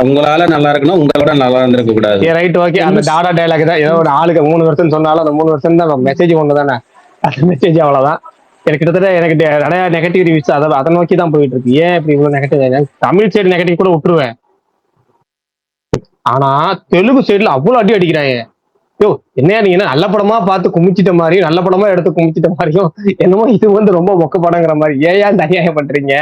உங்களால நல்லா இருக்கணும், உங்களோட நல்லா இருந்திருக்க கூடாது. Right, okay. அந்த டாடா டைலாக் தான். ஏதோ ஒரு ஆளுக்கு 3 வருஷம் சொன்னாலும் அந்த 3 வருஷம் தான் மெசேஜ் ஒண்ணு தானே, அந்த மெசேஜ் அவ்வளவுதான். எனக்கு கிட்டத்தட்ட எனக்கு நிறைய நெகட்டிவ் ரிவ்யூஸ் அதை நோக்கி தான் போயிட்டு இருக்கு. ஏன் இப்படி இவ்வளவு நெகட்டிவ்? தமிழ் சைடு நெகட்டிவ் கூட விட்டுருவேன், ஆனா தெலுங்கு சைடுல அவ்வளவு அடி அடிக்கிறாங்க. யோ என்னையா நீங்க என்ன நல்ல படமா பார்த்து குமிச்சிட்ட மாதிரியும் நல்ல படமா எடுத்து குமிச்சிட்ட மாதிரியும் என்னமோ இது வந்து ரொம்ப மொக்க படங்கிற மாதிரி ஏன் தனியாக பண்றீங்க?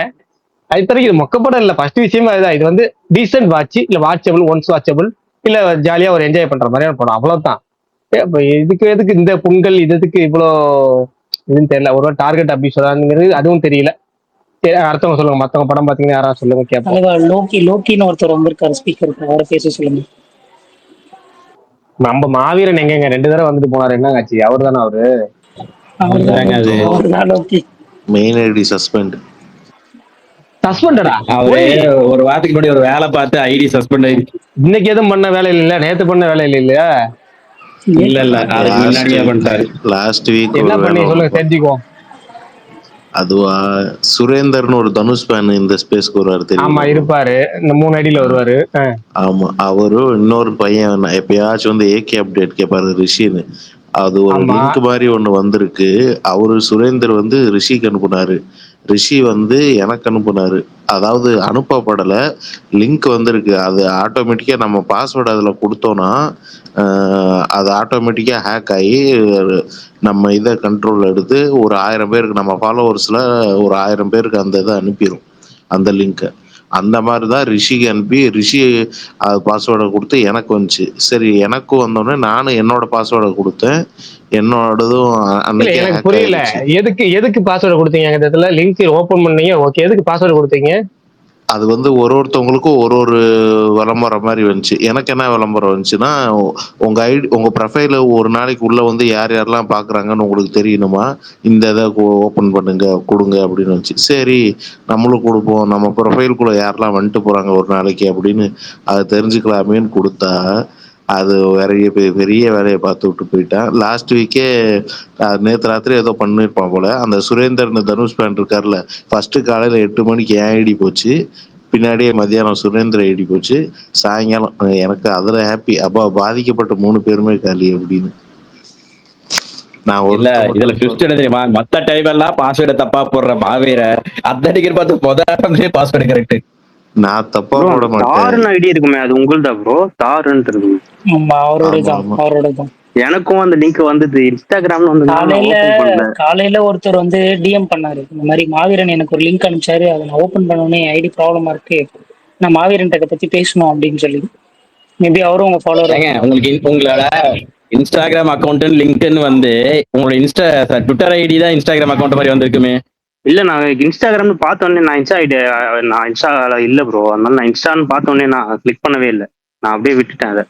அது தரைக்கும் இது மொக்க படம் இல்ல. ஃபர்ஸ்ட் விஷயமா இதுதான், இது வந்து டீசென்ட் வாட்ச், இல்ல வாட்சபிள், ஒன்ஸ் வாட்சபிள், இல்ல ஜாலியா ஒரு என்ஜாய் பண்ற மாதிரியான படம், அவ்வளவுதான். எதுக்கு இந்த பொங்கல் இதுக்கு இவ்வளோ இதுன்னு தெரியல. ஒரு டார்கெட் அப்படி சொல்றாங்கிறது அதுவும் தெரியல. அடுத்தவங்க சொல்லுங்க, மத்தவங்க படம் பாத்தீங்கன்னா யாராவது சொல்லுங்க கேட்போம். லோக்கின்னு ஒருத்தர் வந்திருக்காரு ஸ்பீக்கருக்கு, அவரை பேச சொல்லுங்க. நம்ம மாவீரன் எங்கங்க 2 தடவை வந்துட்டு போனாரு, என்னங்க ஆச்சு? அவர் தானே அவரு? Main ID suspend. சஸ்பெண்டடா? அவரு ஒரு வாரத்துக்கு முன்னாடி ஒரு வேலை பார்த்து ஐடி சஸ்பெண்ட் ஆயிடுச்சு. இன்னைக்கு எதுவும் பண்ண வேலை இல்ல, நேத்து பண்ண வேலை இல்லையா? இல்ல அதுக்கு முன்னாடியே பண்ணிட்டாரு. லாஸ்ட் வீக் என்ன பண்ணி சொல்லுங்க தெரிஞ்சுக்கோ. அதுவா, சுரேந்தர்னு ஒரு தனுஷ் ஃபேன் இந்த ஸ்பேஸ்க்கு வருவாரு தெரியும். ஆமா இருப்பாரு, இந்த 3 ஐடியில வருவாரு. ஆமா, அவரு இன்னொரு பையன் எப்பயாச்சும் வந்து ஏகே அப்டேட் கேட்பாரு ரிஷின்னு. அது ஒரு ஆமா. லிங்க் மாதிரி ஒண்ணு வந்திருக்கு. அவரு சுரேந்தர் வந்து ரிஷிக்கு அனுப்புனாரு. ரிஷி வந்து எனக்கு அனுப்புனாரு. அதாவது அனுப்பப்படல. லிங்க் வந்திருக்கு. அது ஆட்டோமேட்டிக்கா நம்ம பாஸ்வேர்டு அதுல குடுத்தோம்னா, அது ஆட்டோமேட்டிக்கா ஹேக் ஆயி நம்ம இத கண்ட்ரோல் எடுத்து ஒரு 1000 பேருக்கு நம்ம ஃபாலோவர்ஸ்ல ஒரு 1000 பேருக்கு அந்த இத அனுப்பிரும். அந்த லிங்க்க. அந்த மாரி தான் ரிஷிக்கு அனுப்பி, ரிஷி பாஸ்வேர்ட குடுத்து எனக்கு வந்துச்சு. சரி எனக்கும் வந்தோனே நானும் என்னோட பாஸ்வேர்ட குடுத்தேன். என்னோடதும் இல்ல அன்னைக்கே எனக்கு ஹேக் புரியல. ஆயிருச்சு. எதுக்கு பாஸ்வேர்டு கொடுத்தீங்க அந்த இடத்துல? லிங்க் ஓபன் பண்ணீங்க, ஓகே. எதுக்கு பாஸ்வேர்டு கொடுத்தீங்க? அது வந்து ஒருத்தவங்களுக்கும் ஒரு விளம்பரம் மாரி வந்துச்சு. எனக்கு என்ன விளம்பரம் வந்துச்சுன்னா, உங்க ஐடி உங்க ப்ரொஃபைல ஒரு நாளைக்கு உள்ள வந்து யார் யாரெல்லாம் பார்க்குறாங்கன்னு உங்களுக்கு தெரியணுமா? இந்த இத ஓப்பன் பண்ணுங்க, குடுங்க அப்படின்னு வந்துச்சு. சரி நம்மளும் குடுப்போம். நம்ம ப்ரொஃபைல்குள்ள யாரெல்லாம் வந்துட்டு போறாங்க ஒரு நாளைக்கு அப்படின்னு அத தெரிஞ்சுக்கலாமேன்னு குடுத்தா, அது பெரிய பெரிய வேலைய பார்த்து விட்டு போயிட்டான். லாஸ்ட் வீக்கே நேத்து ராத்திரி ஏதோ பண்ணியிருப்பான் போல. அந்த சுரேந்தர்னு தனுஷ் ஃபேன் இருக்கார்ல, ஃபர்ஸ்ட் காலையில 8 மணிக்கு என் ஐடி போச்சு. பின்னாடியே மத்தியானம் சுரேந்திர ஐடி போச்சு. சாயங்காலம் எனக்கு அதுல ஹாப்பி. அப்பா பாதிக்கப்பட்ட 3 பேருமே காலி அப்படின்னு. நான் இல்ல ஒருத்த இதுல மட்டும் ட்விஸ்ட் என்ன தெரியுமா? மத்த டைம் எல்லாம் பாஸ்வேர்டு தப்பா போடுற மாவீர அந்த அடிக்கிற பார்த்து பாஸ்வேர்டு கரெக்ட். நான் தப்பா ப்ரோ போட மாட்டேன். தாருன்னு ஐடி இருக்குமே, அது உங்களுதா ப்ரோ? தாருன்னு இருக்கு. ஆமா, அவரோட ஆமா தான், ஆமா. அவரோட தான். எனக்கும் அந்த லிங்க் வந்தது, இன்ஸ்டாகிராம்ல வந்து நான் காலையில ஓபன் பண்ணல. காலையில ஒருத்தர் வந்து டிஎம் பண்ணாரு, இந்த மாதிரி மாவீரன் எனக்கு ஒரு லிங்க் அனுப்பிச்சாரு, அதை நான் ஓபன் பண்ணோடனே ஐடி ப்ராப்ளமா இருக்கு, நான் மாவீரன் இதை பத்தி பேசணும் அப்படின்னு சொல்லி. மேபி அவரும் உங்க ஃபாலோவர் ஏங்க இருக்கலாம். உங்களுக்கு உங்களோட இன்ஸ்டாகிராம் அக்கௌண்ட் லிங்க்டின் வந்து உங்களோட ட்விட்டர் ஐடி தான் இன்ஸ்டாகிராம் அக்கௌண்ட் மாதிரி வந்திருக்குமே. இல்ல நான் இன்ஸ்டாகிராம்னு பார்த்த உடனே நான் இன்ஸ்டா ஐடி நான் இன்ஸ்டால இல்ல ப்ரோ, அதனால நான் இன்ஸ்டான்னு பார்த்த உடனே நான் கிளிக் பண்ணவே இல்லை, நான் அப்படியே விட்டுட்டேன் அதை.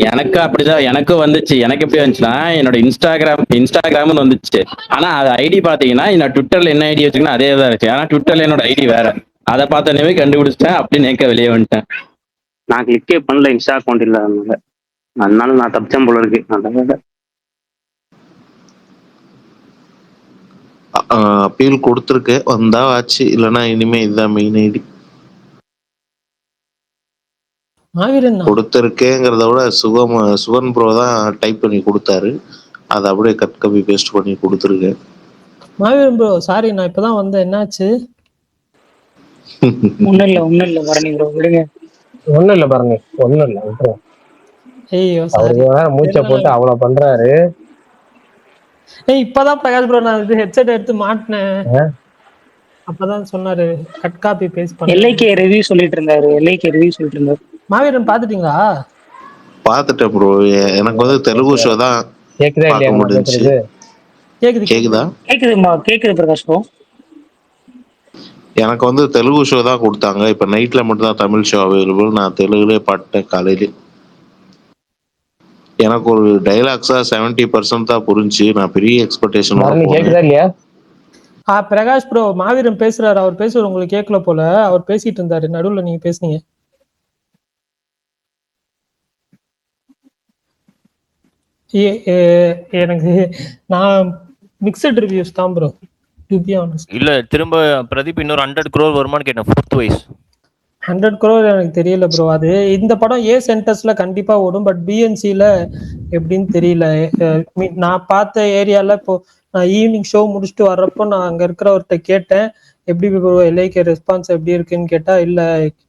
எனக்கு அப்படிதான் எனக்கும் வந்துச்சு. எனக்கு எப்படி வந்துச்சுன்னா என்னோட இன்ஸ்டாகிராம்னு வந்துச்சு. ஆனா அது ஐடி பாத்தீங்கன்னா நான் ட்விட்டர்ல என்ன ஐடி வச்சுக்கணும் அதே தான் இருக்கு. ஆனா ட்விட்டர்ல என்னோட ஐடி வேற. அதை பார்த்தோன்னே கண்டுபிடிச்சிட்டேன். அப்படி நேக்க வெளியே வந்துட்டேன். நான் கிளிக்கே பண்ணல இன்ஸ்டா அக்கௌண்ட் இல்ல, அதனால நான் தப்பிச்சேன் போல இருக்கு. அதனால அப்பீல் கொடுத்துருக்கேன். வந்தா ஆச்சு. இல்லைன்னா இனிமே இதுதான் மெயின் ஐடி. மாவீரன் தான். கொடுத்துருக்கேங்கிறத விட சுவன் ப்ரோ தான் டைப் பண்ணி கொடுத்தாரு. அதை அப்படியே கட் காப்பி பேஸ்ட் பண்ணி கொடுத்துருக்கேன். மாவீரன் ப்ரோ, சாரி நான் இப்பதான் வந்தேன், என்னாச்சு? ஒண்ணும் இல்ல பரணி ப்ரோ, விடுங்க. ஒண்ணும் இல்ல பாருங்க, ஒண்ணும் இல்ல, விட்டுருங்க. ஐயோ சாரி. அவருக்கு வேற மூச்சை போட்டு அவ்வளவு பண்றாரு. இப்பதான் பிரகாஷ் ப்ரோ நான் இது ஹெட்செட் எடுத்து மாட்டினேன். அப்பதான் சொன்னாரு கட் காப்பி பேஸ்ட் பண்ண. எல்ஐகே ரிவ்யூ சொல்லிட்டு இருந்தாரு. மாவீரன் பாத்துட்டீங்களா? பாத்துட்டேன் ப்ரோ. எனக்கு வந்து தெலுங்கு ஷோ தான் கேக்குதா இல்லையா பார்க்க நான் முடிஞ்சுச்சு. பேசுறது? கேக்குதா? கேக்குது பிரகாஷ் ப்ரோ. எனக்கு வந்து தெலுங்கு ஷோ தான் கொடுத்தாங்க. இப்ப நைட்ல மட்டும் தான் தமிழ் ஷோ அவைலபிள். நான் தெலுங்குலே பாட்டேன் காலையில. எனக்கு ஒரு டைலாக்ஸா 70% தான் புரிஞ்சு. நான் பெரிய எக்ஸ்பெக்டேஷன் கேக்குதா இல்லையா? பிரகாஷ் ப்ரோ, மாவீரன் பேசுறாரு. அவர் பேசுறது உங்களுக்கு கேட்கல போல. அவர் பேசிட்டு இருந்தாரு, நடுவுல நீங்க பேசுனீங்க. எனக்கு நான் மிக்சட் ரிவ்யூஸ் தான் ப்ரோ, டு பி ஆனஸ்ட். இல்ல திரும்ப பிரதீப் இன்னொரு 100 crore வருமான்னு கேட்டேன். 4th வைஸ் 100 crore எனக்கு தெரியல ப்ரோ. அது இந்த படம் ஏ சென்டர்ஸ்ல கண்டிப்பா ஓடும், பட் பிஎன்சில எப்படின்னு தெரியல. நான் பார்த்த ஏரியால இப்போ நான் ஈவினிங் ஷோ முடிச்சுட்டு வர்றப்போ நான் அங்க இருக்கிறவர்கிட்ட கேட்டேன், எப்படி எல்ஐகே ரெஸ்பான்ஸ் எப்படி இருக்குன்னு கேட்டா, இல்ல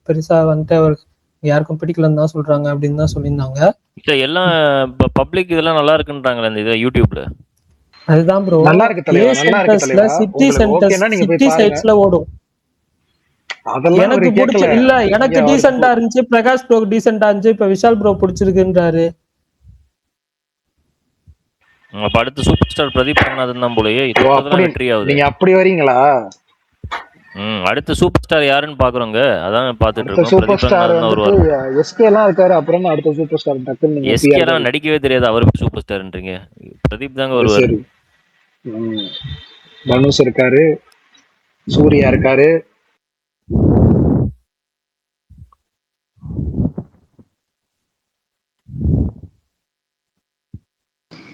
பெருசா வந்துட்டு அவருக்கு யாருக்கும் பிடிக்கலன்னு தான் சொல்றாங்க அப்படின்னு தான் சொல்லியிருந்தாங்க. இல்ல எல்லாம் பப்ளிக் இதெல்லாம் நல்லா இருக்குன்றாங்களே இந்த இது யூடியூப்ல. அதுதான் ப்ரோ, நல்லா இருக்கு தலைவா, நல்லா இருக்கு தலைவா. சிட்டி உங்களுக்கு சென்டர்ஸ், ஓகேனா நீங்க போய் சிட்டி பாருங்க. சைட்ஸ்ல ஓடும். அதெல்லாம் எனக்கு அவரு பிடிச்ச கேட்கல. இல்ல, எனக்கு டீசெண்டா இருந்துச்சு. பிரகாஷ் ப்ரோ டீசெண்டா இருந்துச்சு. இப்ப விஷால் ப்ரோ பிடிச்சிருக்குன்றாரு. அப்ப அடுத்து சூப்பர் ஸ்டார் பிரதீப் ரங்கநாதன் தான் போலயே. இதெல்லாம் வெற்றி ஆகுது. நீங்க அப்படி வரீங்களா? அடுத்து சூப்பர் ஸ்டார் யாருன்னு பாக்குறோங்க. அதான் பாத்துட்டு அடுத்த இருக்கோம். சூப்பர் பிரதீப் ஸ்டார் ரங்கநாதன் வந்துட்டு வருவார். எஸ்கே எல்லாம் இருக்காரு. அப்புறம் அடுத்த சூப்பர் ஸ்டார் டக்குன்னு நீங்க எஸ்கே எல்லாம் நடிக்கவே தெரியாது, அவருக்கு சூப்பர் ஸ்டார்ன்றீங்க. பிரதீப் தாங்க வருவார். சரி. தனுஷ் இருக்காரு, சூர்யா இருக்காரு.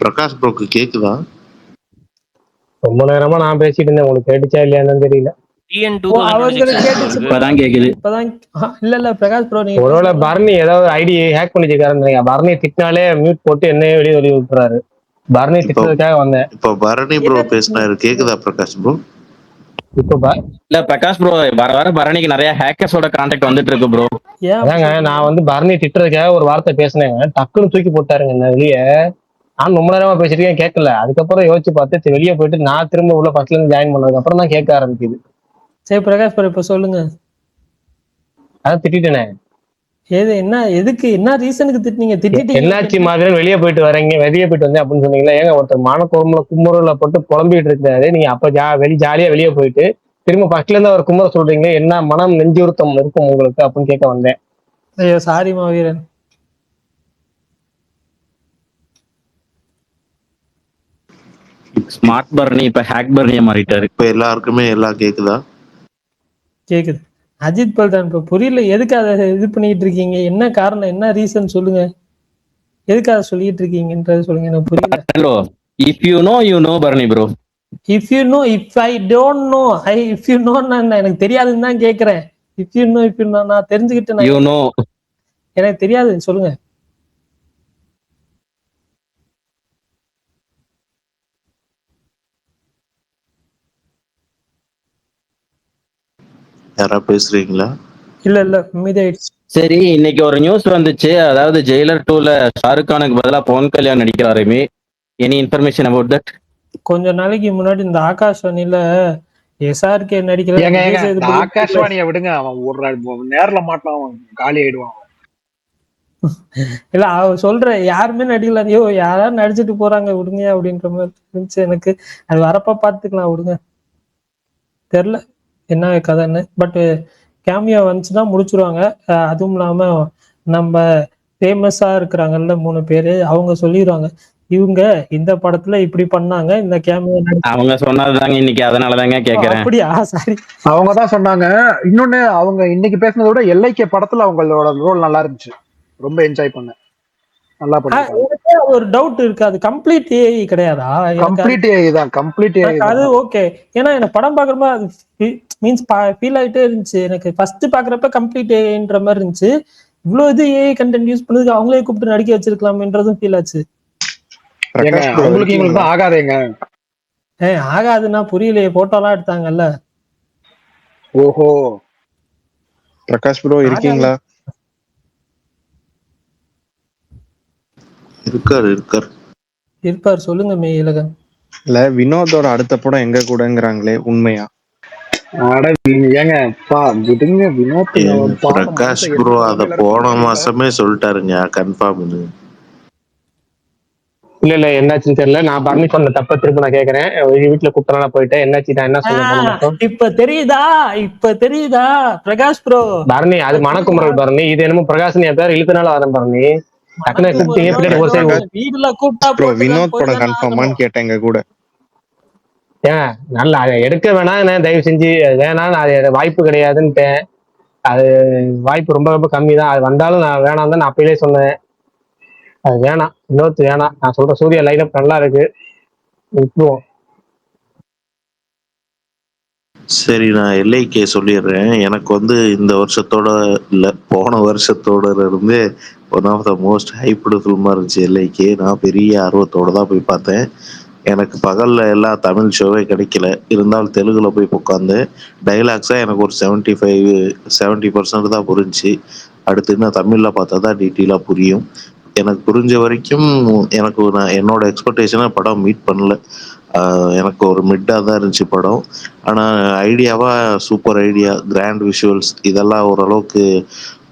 பிரகாஷ் ப்ரோக்கு கேக்குதா? ரொம்ப நேரமா நான் பேசிட்டு இருந்தேன், உங்களுக்கு கேட்டுச்சா இல்லையான்னு தெரியல. டிஎன் ஓ, அவங்களுக்கு கேட்டுச்சு bro. இப்பதான் கேக்குது. இப்பதான் இல்ல பிரகாஷ் ப்ரோ, நீங்க ஒருவேளை பேசுறது பரணி ஏதாவது ஐடி ஹேக் பண்ணிருக்காருன்னு பரணி திட்டினாலே மியூட் போட்டு என்னையே வெளியே விட்டுறாரு. பரணி இப்போ திட்டுறதுக்காக வந்தேன். இப்போ பரணி ப்ரோ என்ன பேசினாரு, கேக்குதா பிரகாஷ் ப்ரோ? இப்ப இல்ல பிரகாஷ் ப்ரோ, வர வர பரணிக்கு நிறைய ஹேக்கர்ஸோட கான்டாக்ட் வந்துட்டு இருக்கு ப்ரோ. ஏன் அப்படி அதாங்க சொல்றீங்க? நான் வந்து பரணி திட்டுறதுக்காக ஒரு வார்த்தை பேசினேங்க, டக்குன்னு தூக்கி போட்டாருங்க என்ன வெளியே. நான் ரொம்ப நேரமா பேசிருக்கேன் கேட்கல. அதுக்கப்புறம் யோசிச்சு பார்த்து சரி, வெளியே போயிட்டு நான் திரும்ப உள்ள ஃபர்ஸ்ட்ல இருந்து ஜாயின் பண்ணதுக்கு அப்புறம் தான் கேட்க ஆரம்பிக்குது. சரி பிரகாஷ் ப்ரோ, இப்ப சொல்லுங்க. அதான் திட்டேனே. எதுக்கு என்ன ரீசனுக்கு திட்டினீங்க? என்னாச்சு திட்டிட்டீங்க. மாதிரி வெளியே போயிட்டு வரீங்க, வெளியே போயிட்டு வந்தேன் அப்படின்னு சொன்னீங்களா? ஏங்க ஒருத்தர் மானக்குரம்ல குமுறல போட்டு புலம்பிட்டு இருக்காரு, நீங்க அப்ப ஜாலியா வெளியே போயிட்டு திரும்ப ஃபர்ஸ்ட்ல இருந்து அவர் குமுற சொல்றீங்க, என்ன மனம் நெஞ்சுறுத்தம் இருக்கும் உங்களுக்கு அப்படின்னு கேட்க வந்தேன். ஐயோ சாரி மாவீரன். ஸ்மார்ட் பரணி இப்ப ஹேக் பரணியா மாறிட்டாரு. இப்ப எல்லாருக்குமே எல்லாம் கேக்குதா? கேக்குது. அஜித் பல்தான் இப்ப புரியல, எதுக்கு அதை இது பண்ணிட்டு இருக்கீங்க? என்ன காரணம், என்ன ரீசன் சொல்லுங்க. எதுக்கு அதை சொல்லிட்டு இருக்கீங்கன்றது சொல்லுங்க, எனக்கு புரியல. Bro if you know you know Bharani bro. If you know, if I don't know, if you know எனக்கு தெரியாதுன்னு தான் கேக்குறேன். இஃப் யூ நோ, நான் தெரிஞ்சுக்கிட்டு யூ நோ. எனக்கு தெரியாது சொல்லுங்க. யாரா பேசுறீங்களா? இல்ல மீதாயிடுச்சு. சரி, இன்னைக்கு ஒரு நியூஸ் வந்துச்சு, அதாவது ஜெயிலர் 2ல ஷாருக் கானுக்கு பதிலா பவன் கல்யாண் நடிக்கிறாருமே. Any information about that? கொஞ்ச நாளைக்கு முன்னாடி இந்த ஆகாஷ்வாணியில எஸ்ஆர்கே நடிக்கிற ஏங்க விஜய் இந்த சேதுபதி ஆகாஷ்வாணியை விடுங்க, அவன் ஒரு நேர்ல மாட்டான், அவன் காலி ஆயிடுவான். இல்ல அவ சொல்ற யாருமே நடிக்கல, ஐயோ யாராவது நடிச்சுட்டு போறாங்க விடுங்க அப்படின்ற மாதிரி இருந்துச்சு எனக்கு. அது வரப்ப பாத்துக்கலாம் விடுங்க. தெரியல என்ன கதைன்னு. பட் கேமியா வந்துச்சுன்னா முடிச்சிருவாங்க. அதுவும் இல்லாம நம்ம ஃபேமஸா இருக்கிறாங்கல்ல 3 பேரு, அவங்க சொல்லிடுவாங்க இவங்க இந்த படத்துல இப்படி பண்ணாங்க, இந்த கேமியா அவங்க சொன்னதுதாங்க இன்னைக்கு, அதனாலதாங்க கேக்குறேன். அப்படியா? சாரி. அவங்க தான் சொன்னாங்க. இன்னொன்னு, அவங்க இன்னைக்கு பேசினதை விட எல்ஐகே படத்துல அவங்களோட ரோல் நல்லா இருந்துச்சு, ரொம்ப என்ஜாய் பண்ணேன், நல்லா பண்ணிருக்காங்க. எனக்கே ஒரு டவுட் இருக்கு, அது கம்ப்ளீட் ஏஐ கிடையாதா? கம்ப்ளீட் ஏஐ தான், கம்ப்ளீட் ஏஐ அது தான். ஓகே. ஏன்னா எனக்கு படம் பாக்குறப்ப அது மீன்ஸ் ஃபீல் ஆகிட்டே இருந்துச்சு. எனக்கு ஃபர்ஸ்ட் பாக்குறப்ப கம்ப்ளீட் ஏஐன்ற மாதிரி இருந்துச்சு. இவ்வளவு இது ஏஐ கண்டென்ட் யூஸ் பண்ணதுக்கு அவங்களே கூப்பிட்டு நடிக்க வச்சிருக்கலாம்ன்றதும் ஃபீல் ஆச்சு. அவங்களுக்கு இவங்களுக்கு தான் ஆகாதேங்க. ஆகாதுன்னா புரியலையே, போட்டோலாம் எடுத்தாங்கல்ல. ஓஹோ, பிரகாஷ் ப்ரோ இருக்கீங்களா? இருக்காரு. இருப்பார், சொல்லுங்க மெய்யழகன். இல்ல வினோதோட அடுத்த படம் எங்க கூடங்கிறாங்களே, உண்மையா? அட ஏங்க அப்பா விடுங்க, வினோத் பிரகாஷ் ப்ரோ அத போன மாசமே சொல்லிட்டாருங்க கன்ஃபார்ம். இல்ல என்னாச்சுன்னு தெரியல. நான் பரணி சொன்ன தப்ப திரும்ப நான் கேட்கறேன். வீட்டுல கூப்பிட்டா போயிட்டேன். என்னாச்சு, நான் என்ன சொன்னேன் இப்ப தெரியுதா பிரகாஷ் ப்ரோ? பரணி அது மணக்குமரல் பரணி, இது என்னமோ பிரகாஷ் பேர் இழுத்தனால வரேன் பரணி. டக்குனு கூப்பிட்டீங்க, பின்னாடி ஒரு சைடு வீடுல கூப்பிட்டா ப்ரோ வினோத் படம் கன்ஃபார்மான்னு கேட்டேன் எங்க கூட. ஏன் நல்லா எடுக்க வேணாம், தயவு செஞ்சு வேணாம், அது வாய்ப்பு கிடையாதுன்ட்டேன். அது வாய்ப்பு ரொம்ப ரொம்ப கம்மி தான். அது வந்தாலும் நான் வேணாம் தான் நான் அப்பயிலே சொன்னேன். அது வேணாம், இன்னொருத்து வேணாம். நான் சொல்ற சூர்யா லைனப் நல்லா இருக்கு, விட்டுருவோம். சரி, நான் எல்ஐகே சொல்லிடுறேன். எனக்கு வந்து இந்த வருஷத்தோட இல்ல போன வருஷத்தோட இருந்து one of the most hyped ஃபில்மா இருந்துச்சு எல்ஐகே. நான் பெரிய ஆர்வத்தோட தான் போய் பார்த்தேன். எனக்கு பகல்ல எல்லாம் தமிழ் ஷோவே கிடைக்கல, இருந்தாலும் தெலுங்குல போய் உட்காந்து டைலாக்ஸா எனக்கு ஒரு 70% தான் புரிஞ்சுச்சு. அடுத்து இன்னும் தமிழ்ல பார்த்தா தான் டீட்டெயிலாக புரியும். எனக்கு புரிஞ்ச வரைக்கும் நான் என்னோட எக்ஸ்பெக்டேஷனை படம் மீட் பண்ணல. எனக்கு ஒரு மிட்டாக தான் இருந்துச்சு படம். ஆனால் ஐடியாவாக சூப்பர் ஐடியா, கிராண்ட் விஷுவல்ஸ் இதெல்லாம் ஓரளவுக்கு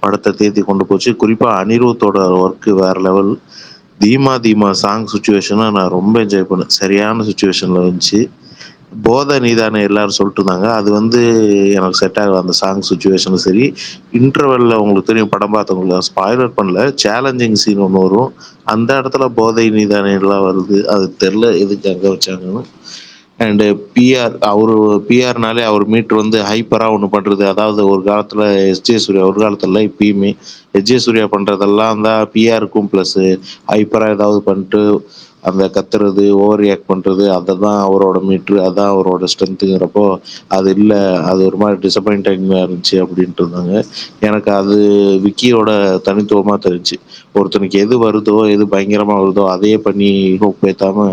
படத்தை தேத்தி கொண்டு போச்சு. குறிப்பாக அனிருத்தோட ஒர்க்கு வேற லெவல். தீமா சாங் சுச்சுவேஷனை நான் ரொம்ப என்ஜாய் பண்ணேன், சரியான சுச்சுவேஷனில் இருந்துச்சு. போதை நீதானே எல்லாரும் சொல்லிட்டு இருந்தாங்க, அது வந்து எனக்கு செட் ஆகல அந்த சாங் சுச்சுவேஷனும் சரி. இன்டர்வெல்ல உங்களுக்கு தெரியும், படம் பார்த்தவங்களுக்கு ஸ்பாய்லர் பண்ணல, சேலஞ்சிங் சீன் ஒன்று வரும், அந்த இடத்துல போதை நீதானே எல்லாம் வருது. அது தெரில எதுக்கு அங்கே வச்சாங்கன்னு. அண்டு பிஆர்னாலே அவர் மீட்ரு வந்து ஹைப்பராக ஒன்று பண்ணுறது. அதாவது ஒரு காலத்தில் எஸ்ஜே சூர்யா, ஒரு காலத்தில் இப்பயுமே எஸ்ஜே சூர்யா பண்ணுறதெல்லாம் தான் பிஆருக்கும் ப்ளஸ் ஹைப்பராக ஏதாவது பண்ணிட்டு அந்த கத்துறது ஓவர் ரியாக்ட் பண்றது தான் அவரோட மீட்ரு, அதான் அவரோட ஸ்ட்ரென்த்துங்கிறப்போ அது இல்லை, அது ஒரு மாதிரி டிசப்பாயிண்டிங்காக இருந்துச்சு அப்படின்ட்டு இருந்தாங்க. எனக்கு அது விக்கியோட தனித்துவமா தெரிஞ்சு, ஒருத்தனுக்கு எது வருதோ எது பயங்கரமா வருதோ அதையே பண்ணி ஹோப் ஏத்தாம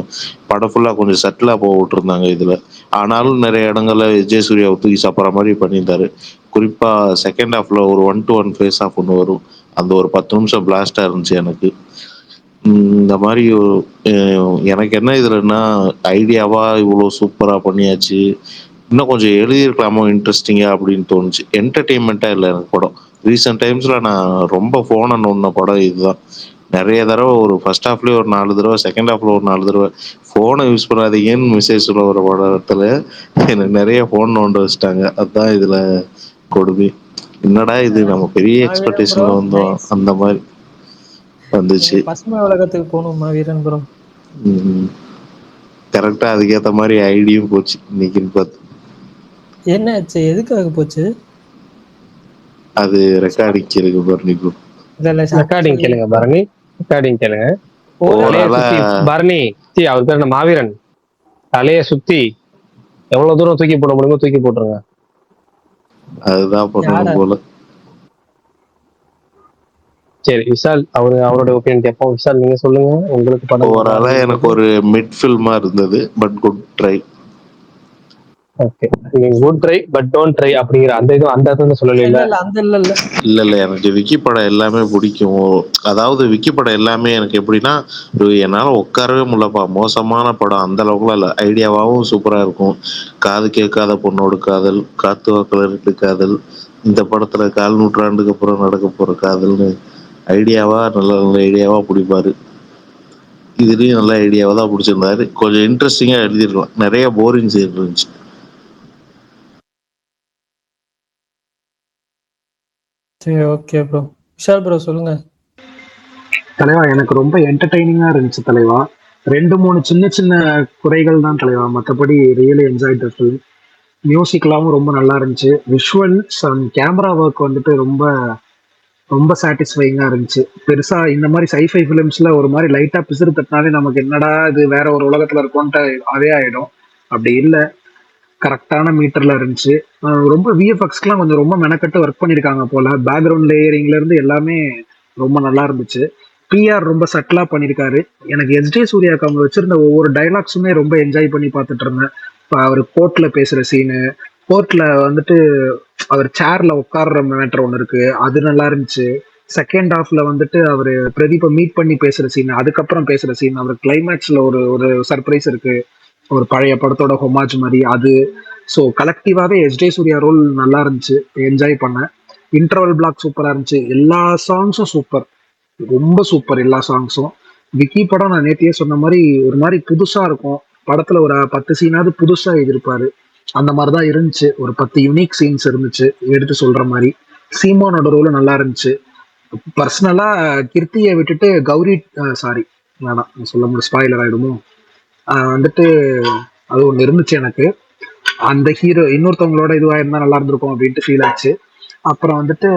படம் ஃபுல்லா கொஞ்சம் சட்டிலா போக விட்டுருந்தாங்க இதுல. ஆனாலும் நிறைய இடங்கள்ல விஜய் சூர்யாவை தூக்கி சாப்பிட்ற மாதிரி பண்ணியிருந்தாரு. குறிப்பா செகண்ட் ஹாஃப்ல ஒரு 1-to-1 ஃபேஸ் ஆஃப் ஒன்று வரும், அந்த ஒரு 10 நிமிஷம் பிளாஸ்டா இருந்துச்சு எனக்கு. இந்த மாதிரி எனக்கு என்ன இதுலன்னா, ஐடியாவா இவ்வளோ சூப்பரா பண்ணியாச்சு, இன்னும் கொஞ்சம் எழுதியிருக்கலாமோ இன்ட்ரெஸ்டிங்கா அப்படின்னு தோணுச்சு. என்டர்டெயின்மெண்ட்டா இல்லை எனக்கு படம். ரீசெண்ட் டைம்ஸ்ல நான் ரொம்ப ஃபோனை நோண்டின படம் இதுதான். நிறைய தடவை ஒரு ஃபர்ஸ்ட் ஹாஃப்லேயே ஒரு 4 தடவை, செகண்ட் ஹாஃப்ல ஒரு 4 தடவை ஃபோனை யூஸ் பண்ணாதீங்கன்னு மெசேஜ் சொல்ல வர படத்துல எனக்கு நிறைய ஃபோன் நோண்ட வச்சுட்டாங்க. அதுதான் இதுல கொடுமை. என்னடா இது, நம்ம பெரிய மாவீரன் ப்ரோ, எக்ஸ்பெக்டேஷன்ல வந்தோம், நைஸ். அந்த மாதிரி நீங்க வந்துச்சு. பசுமை உலகத்துக்கு போகணும் மாவீரன் ப்ரோ. கரெக்டா அதுக்கேத்த மாதிரி ஐடியும் போச்சு இன்னைக்குன்னு பார்த்து. என்ன ஆச்சு, எதுக்காக போச்சு? அது ரெக்கார்டிங் இருக்கு பர்னிக்கு. ரெக்கார்டிங் கேளுங்க பரணி, ரெக்கார்டிங் கேளுங்க. தலையை ஓவராலா சுத்தி பரணி, அவர் பேர் என்ன, மாவீரன், தலையை சுத்தி எவ்வளவு தூரம் தூக்கி போட முடியுமோ தூக்கி போட்டுருங்க. அதுதான் பண்ணணும் போல. சரி விஷால், அவரோட ஒப்பீனியன் கேட்போம். விஷால் நீங்க சொல்லுங்க, உங்களுக்கு படம் ஓவராலா எனக்கு ஒரு மிட் ஃபில்மா இருந்தது, பட் குட் ட்ரை. ஓகே, நீங்க good try but don't try அப்படிங்கிற அந்த இது அந்த அர்த்தம் சொல்லல. இல்ல எனக்கு விக்கி படம் எல்லாமே பிடிக்கும். அதாவது விக்கி படம் எல்லாமே எனக்கு எப்படின்னா, என்னால உட்காரவே முடியலப்பா, மோசமான படம் அந்த அளவுக்குலாம் இல்லை. ஐடியாவாகவும் சூப்பரா இருக்கும். காது கேட்காத பொண்ணோடு காதல், காத்து வாக்குல 2 காதல், இந்த படத்துல 1/4 நூற்றாண்டுக்கு அப்புறம் நடக்க போற காதல்னு ஐடியாவா நல்ல நல்ல ஐடியாவா பிடிப்பாரு. இதுலயும் நல்ல ஐடியாவா தான் பிடிச்சிருந்தாரு. கொஞ்சம் இன்ட்ரெஸ்டிங்கா எழுதிருக்கலாம், நிறைய போரிங் சீன் இருந்துச்சு. சரி ஓகே ப்ரோ. விஷால் ப்ரோ சொல்லுங்க. தலைவா எனக்கு ரொம்ப என்டர்டைனிங்கா இருந்துச்சு தலைவா. 2-3 சின்ன சின்ன குறைகள் தான் தலைவா, மற்றபடி ரியலி என்ஜாய் த ஃபிலிம். மியூசிக்லாவும் ரொம்ப நல்லா இருந்துச்சு. விஷுவல்ஸ் அண்ட் கேமரா ஒர்க் வந்துட்டு ரொம்ப ரொம்ப சாட்டிஸ்ஃபைங்கா இருந்துச்சு. பெருசா இந்த மாதிரி சைஃபை ஃபிலிம்ஸ்ல ஒரு மாதிரி லைட்டா பிசிறு தட்டினாலே நமக்கு என்னடா இது வேற ஒரு உலகத்துல இருக்கோன்ட்டு அதே ஆயிடும். அப்படி இல்லை, கரெக்டான மீட்டர்ல இருந்துச்சு. ரொம்ப விஎஃப்எக்ஸ்க்குலாம் கொஞ்சம் ரொம்ப மெனக்கட்டு ஒர்க் பண்ணியிருக்காங்க போல. பேக்ரவுண்ட் லேயரிங்ல இருந்து எல்லாமே ரொம்ப நல்லா இருந்துச்சு. பிஆர் ரொம்ப சட்டிலா பண்ணியிருக்காரு. எனக்கு எஸ்ஜே சூர்யாவுக்கு அவங்க வச்சிருந்த ஒவ்வொரு டைலாக்ஸுமே ரொம்ப என்ஜாய் பண்ணி பார்த்துட்டு இருந்தேன். இப்போ அவர் கோர்ட்ல பேசுற சீனு, கோர்ட்ல வந்துட்டு அவர் சேர்ல உட்கார்ற மேட்டர் ஒன்று இருக்கு, அது நல்லா இருந்துச்சு. செகண்ட் ஹாஃப்ல வந்துட்டு அவர் பிரதீப்பை மீட் பண்ணி பேசுற சீன், அதுக்கப்புறம் பேசுற சீன், அவர் கிளைமேக்ஸ்ல ஒரு ஒரு சர்ப்ரைஸ் இருக்கு, ஒரு பழைய படத்தோட ஹொமாஜ் மாதிரி அது. ஸோ கலெக்டிவாவே எஸ்ஜே சூர்யா ரோல் நல்லா இருந்துச்சு, என்ஜாய் பண்ணேன். இன்டர்வல் பிளாக் சூப்பரா இருந்துச்சு, எல்லா சாங்ஸும் சூப்பர், ரொம்ப சூப்பர் எல்லா சாங்ஸும். விக்கி படம் நான் நேத்தியே சொன்ன மாதிரி ஒரு மாதிரி புதுசா இருக்கும். படத்துல ஒரு 10 சீனாவது புதுசா எழுதியிருப்பாரு, அந்த மாதிரிதான் இருந்துச்சு. ஒரு 10 யூனிக் சீன்ஸ் இருந்துச்சு எடுத்து சொல்ற மாதிரி. சீமோனோட ரோலும் நல்லா இருந்துச்சு. பர்சனலா கிருத்தியை விட்டுட்டு கௌரி, சாரி வேணாம் சொல்ல முடியும், ஸ்பாயிலர் ஆயிடுமோ, வந்துட்டு அது ஒன்று இருந்துச்சு எனக்கு. அந்த ஹீரோ இன்னொருத்தவங்களோட இதுவா இருந்தா நல்லா இருந்திருக்கும் அப்படின்ட்டு ஃபீல் ஆச்சு. அப்புறம் வந்துட்டு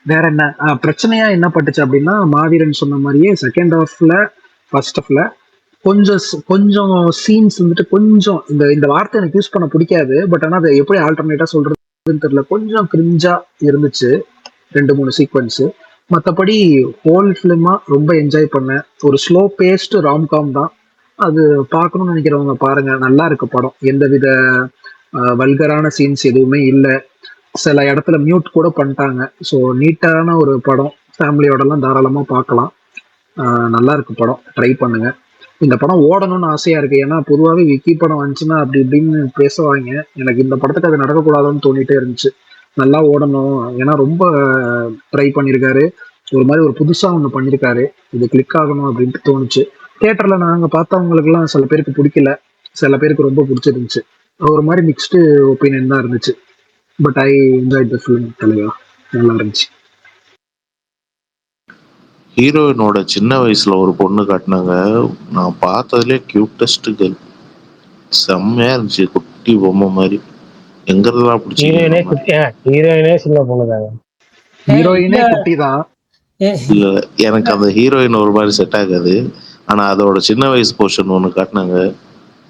வேற என்ன பிரச்சனையா என்ன பட்டுச்சு அப்படின்னா, மாவீரன் சொன்ன மாதிரியே செகண்ட் ஹாஃப்ல ஃபர்ஸ்ட் ஹாஃப்ல கொஞ்சம் சீன்ஸ் வந்துட்டு கொஞ்சம் இந்த இந்த வார்த்தை எனக்கு யூஸ் பண்ண பிடிக்காது, பட் ஆனால் அதை எப்படி ஆல்டர்னேட்டா சொல்றதுன்னு தெரியல, கொஞ்சம் கிரிஞ்சா இருந்துச்சு 2-3 சீக்வன்ஸ். மற்றபடி ஹோல் ஃபிலிமா ரொம்ப என்ஜாய் பண்ணேன். ஒரு ஸ்லோ பேஸ்டு ராம்காம் தான். அது பார்க்கணும்னு நினைக்கிறவங்க பாருங்க, நல்லா இருக்கு படம். எந்தவித வல்கரான சீன்ஸ் எதுவுமே இல்லை. சில இடத்துல மியூட் கூட பண்ணிட்டாங்க. ஸோ நீட்டான ஒரு படம், ஃபேமிலியோடலாம் தாராளமாக பார்க்கலாம். நல்லா இருக்கு படம், ட்ரை பண்ணுங்க. இந்த படம் ஓடணும்னு ஆசையா இருக்கு. ஏன்னா பொதுவாகவே விக்கி படம் வந்துச்சுன்னா அப்படி இப்படின்னு பேசுவாங்க. எனக்கு இந்த படத்துக்கு அது நடக்கக்கூடாதுன்னு தோணிட்டே இருந்துச்சு. நல்லா ஓடணும், ஏன்னா ரொம்ப ட்ரை பண்ணியிருக்காரு. ஒரு மாதிரி ஒரு புதுசா ஒன்று பண்ணியிருக்காரு, இது கிளிக் ஆகணும் அப்படின்ட்டு தோணுச்சு. தியேட்டர்ல நாங்க பார்த்தவங்களுக்குலாம் சில பேருக்கு பிடிக்கல, சில பேருக்கு ரொம்ப பிடிச்சிருந்துச்சு. ஒரு மாதிரி மிக்ஸ்டு ஒப்பீனியன் தான் இருந்துச்சு. But I enjoy the film தலைவா, நல்லா இருந்துச்சு. ஹீரோயினோட சின்ன வயசுல ஒரு பொண்ணு காட்டினாங்க, நான் பார்த்ததுலேயே கியூட்டஸ்ட் கேர்ள். செம்மையா இருந்துச்சு, குட்டி பொம்மை மாதிரி. எங்கெல்லாம் ஹீரோயினே சின்ன பொண்ணுதாங்க. ஹீரோயினே குட்டி தான். இல்ல, எனக்கு அந்த ஹீரோயின் ஒரு மாதிரி செட் ஆகாது. ஆனா அதோட சின்ன வயசு போர்ஷன் ஒண்ணு காட்டினாங்க,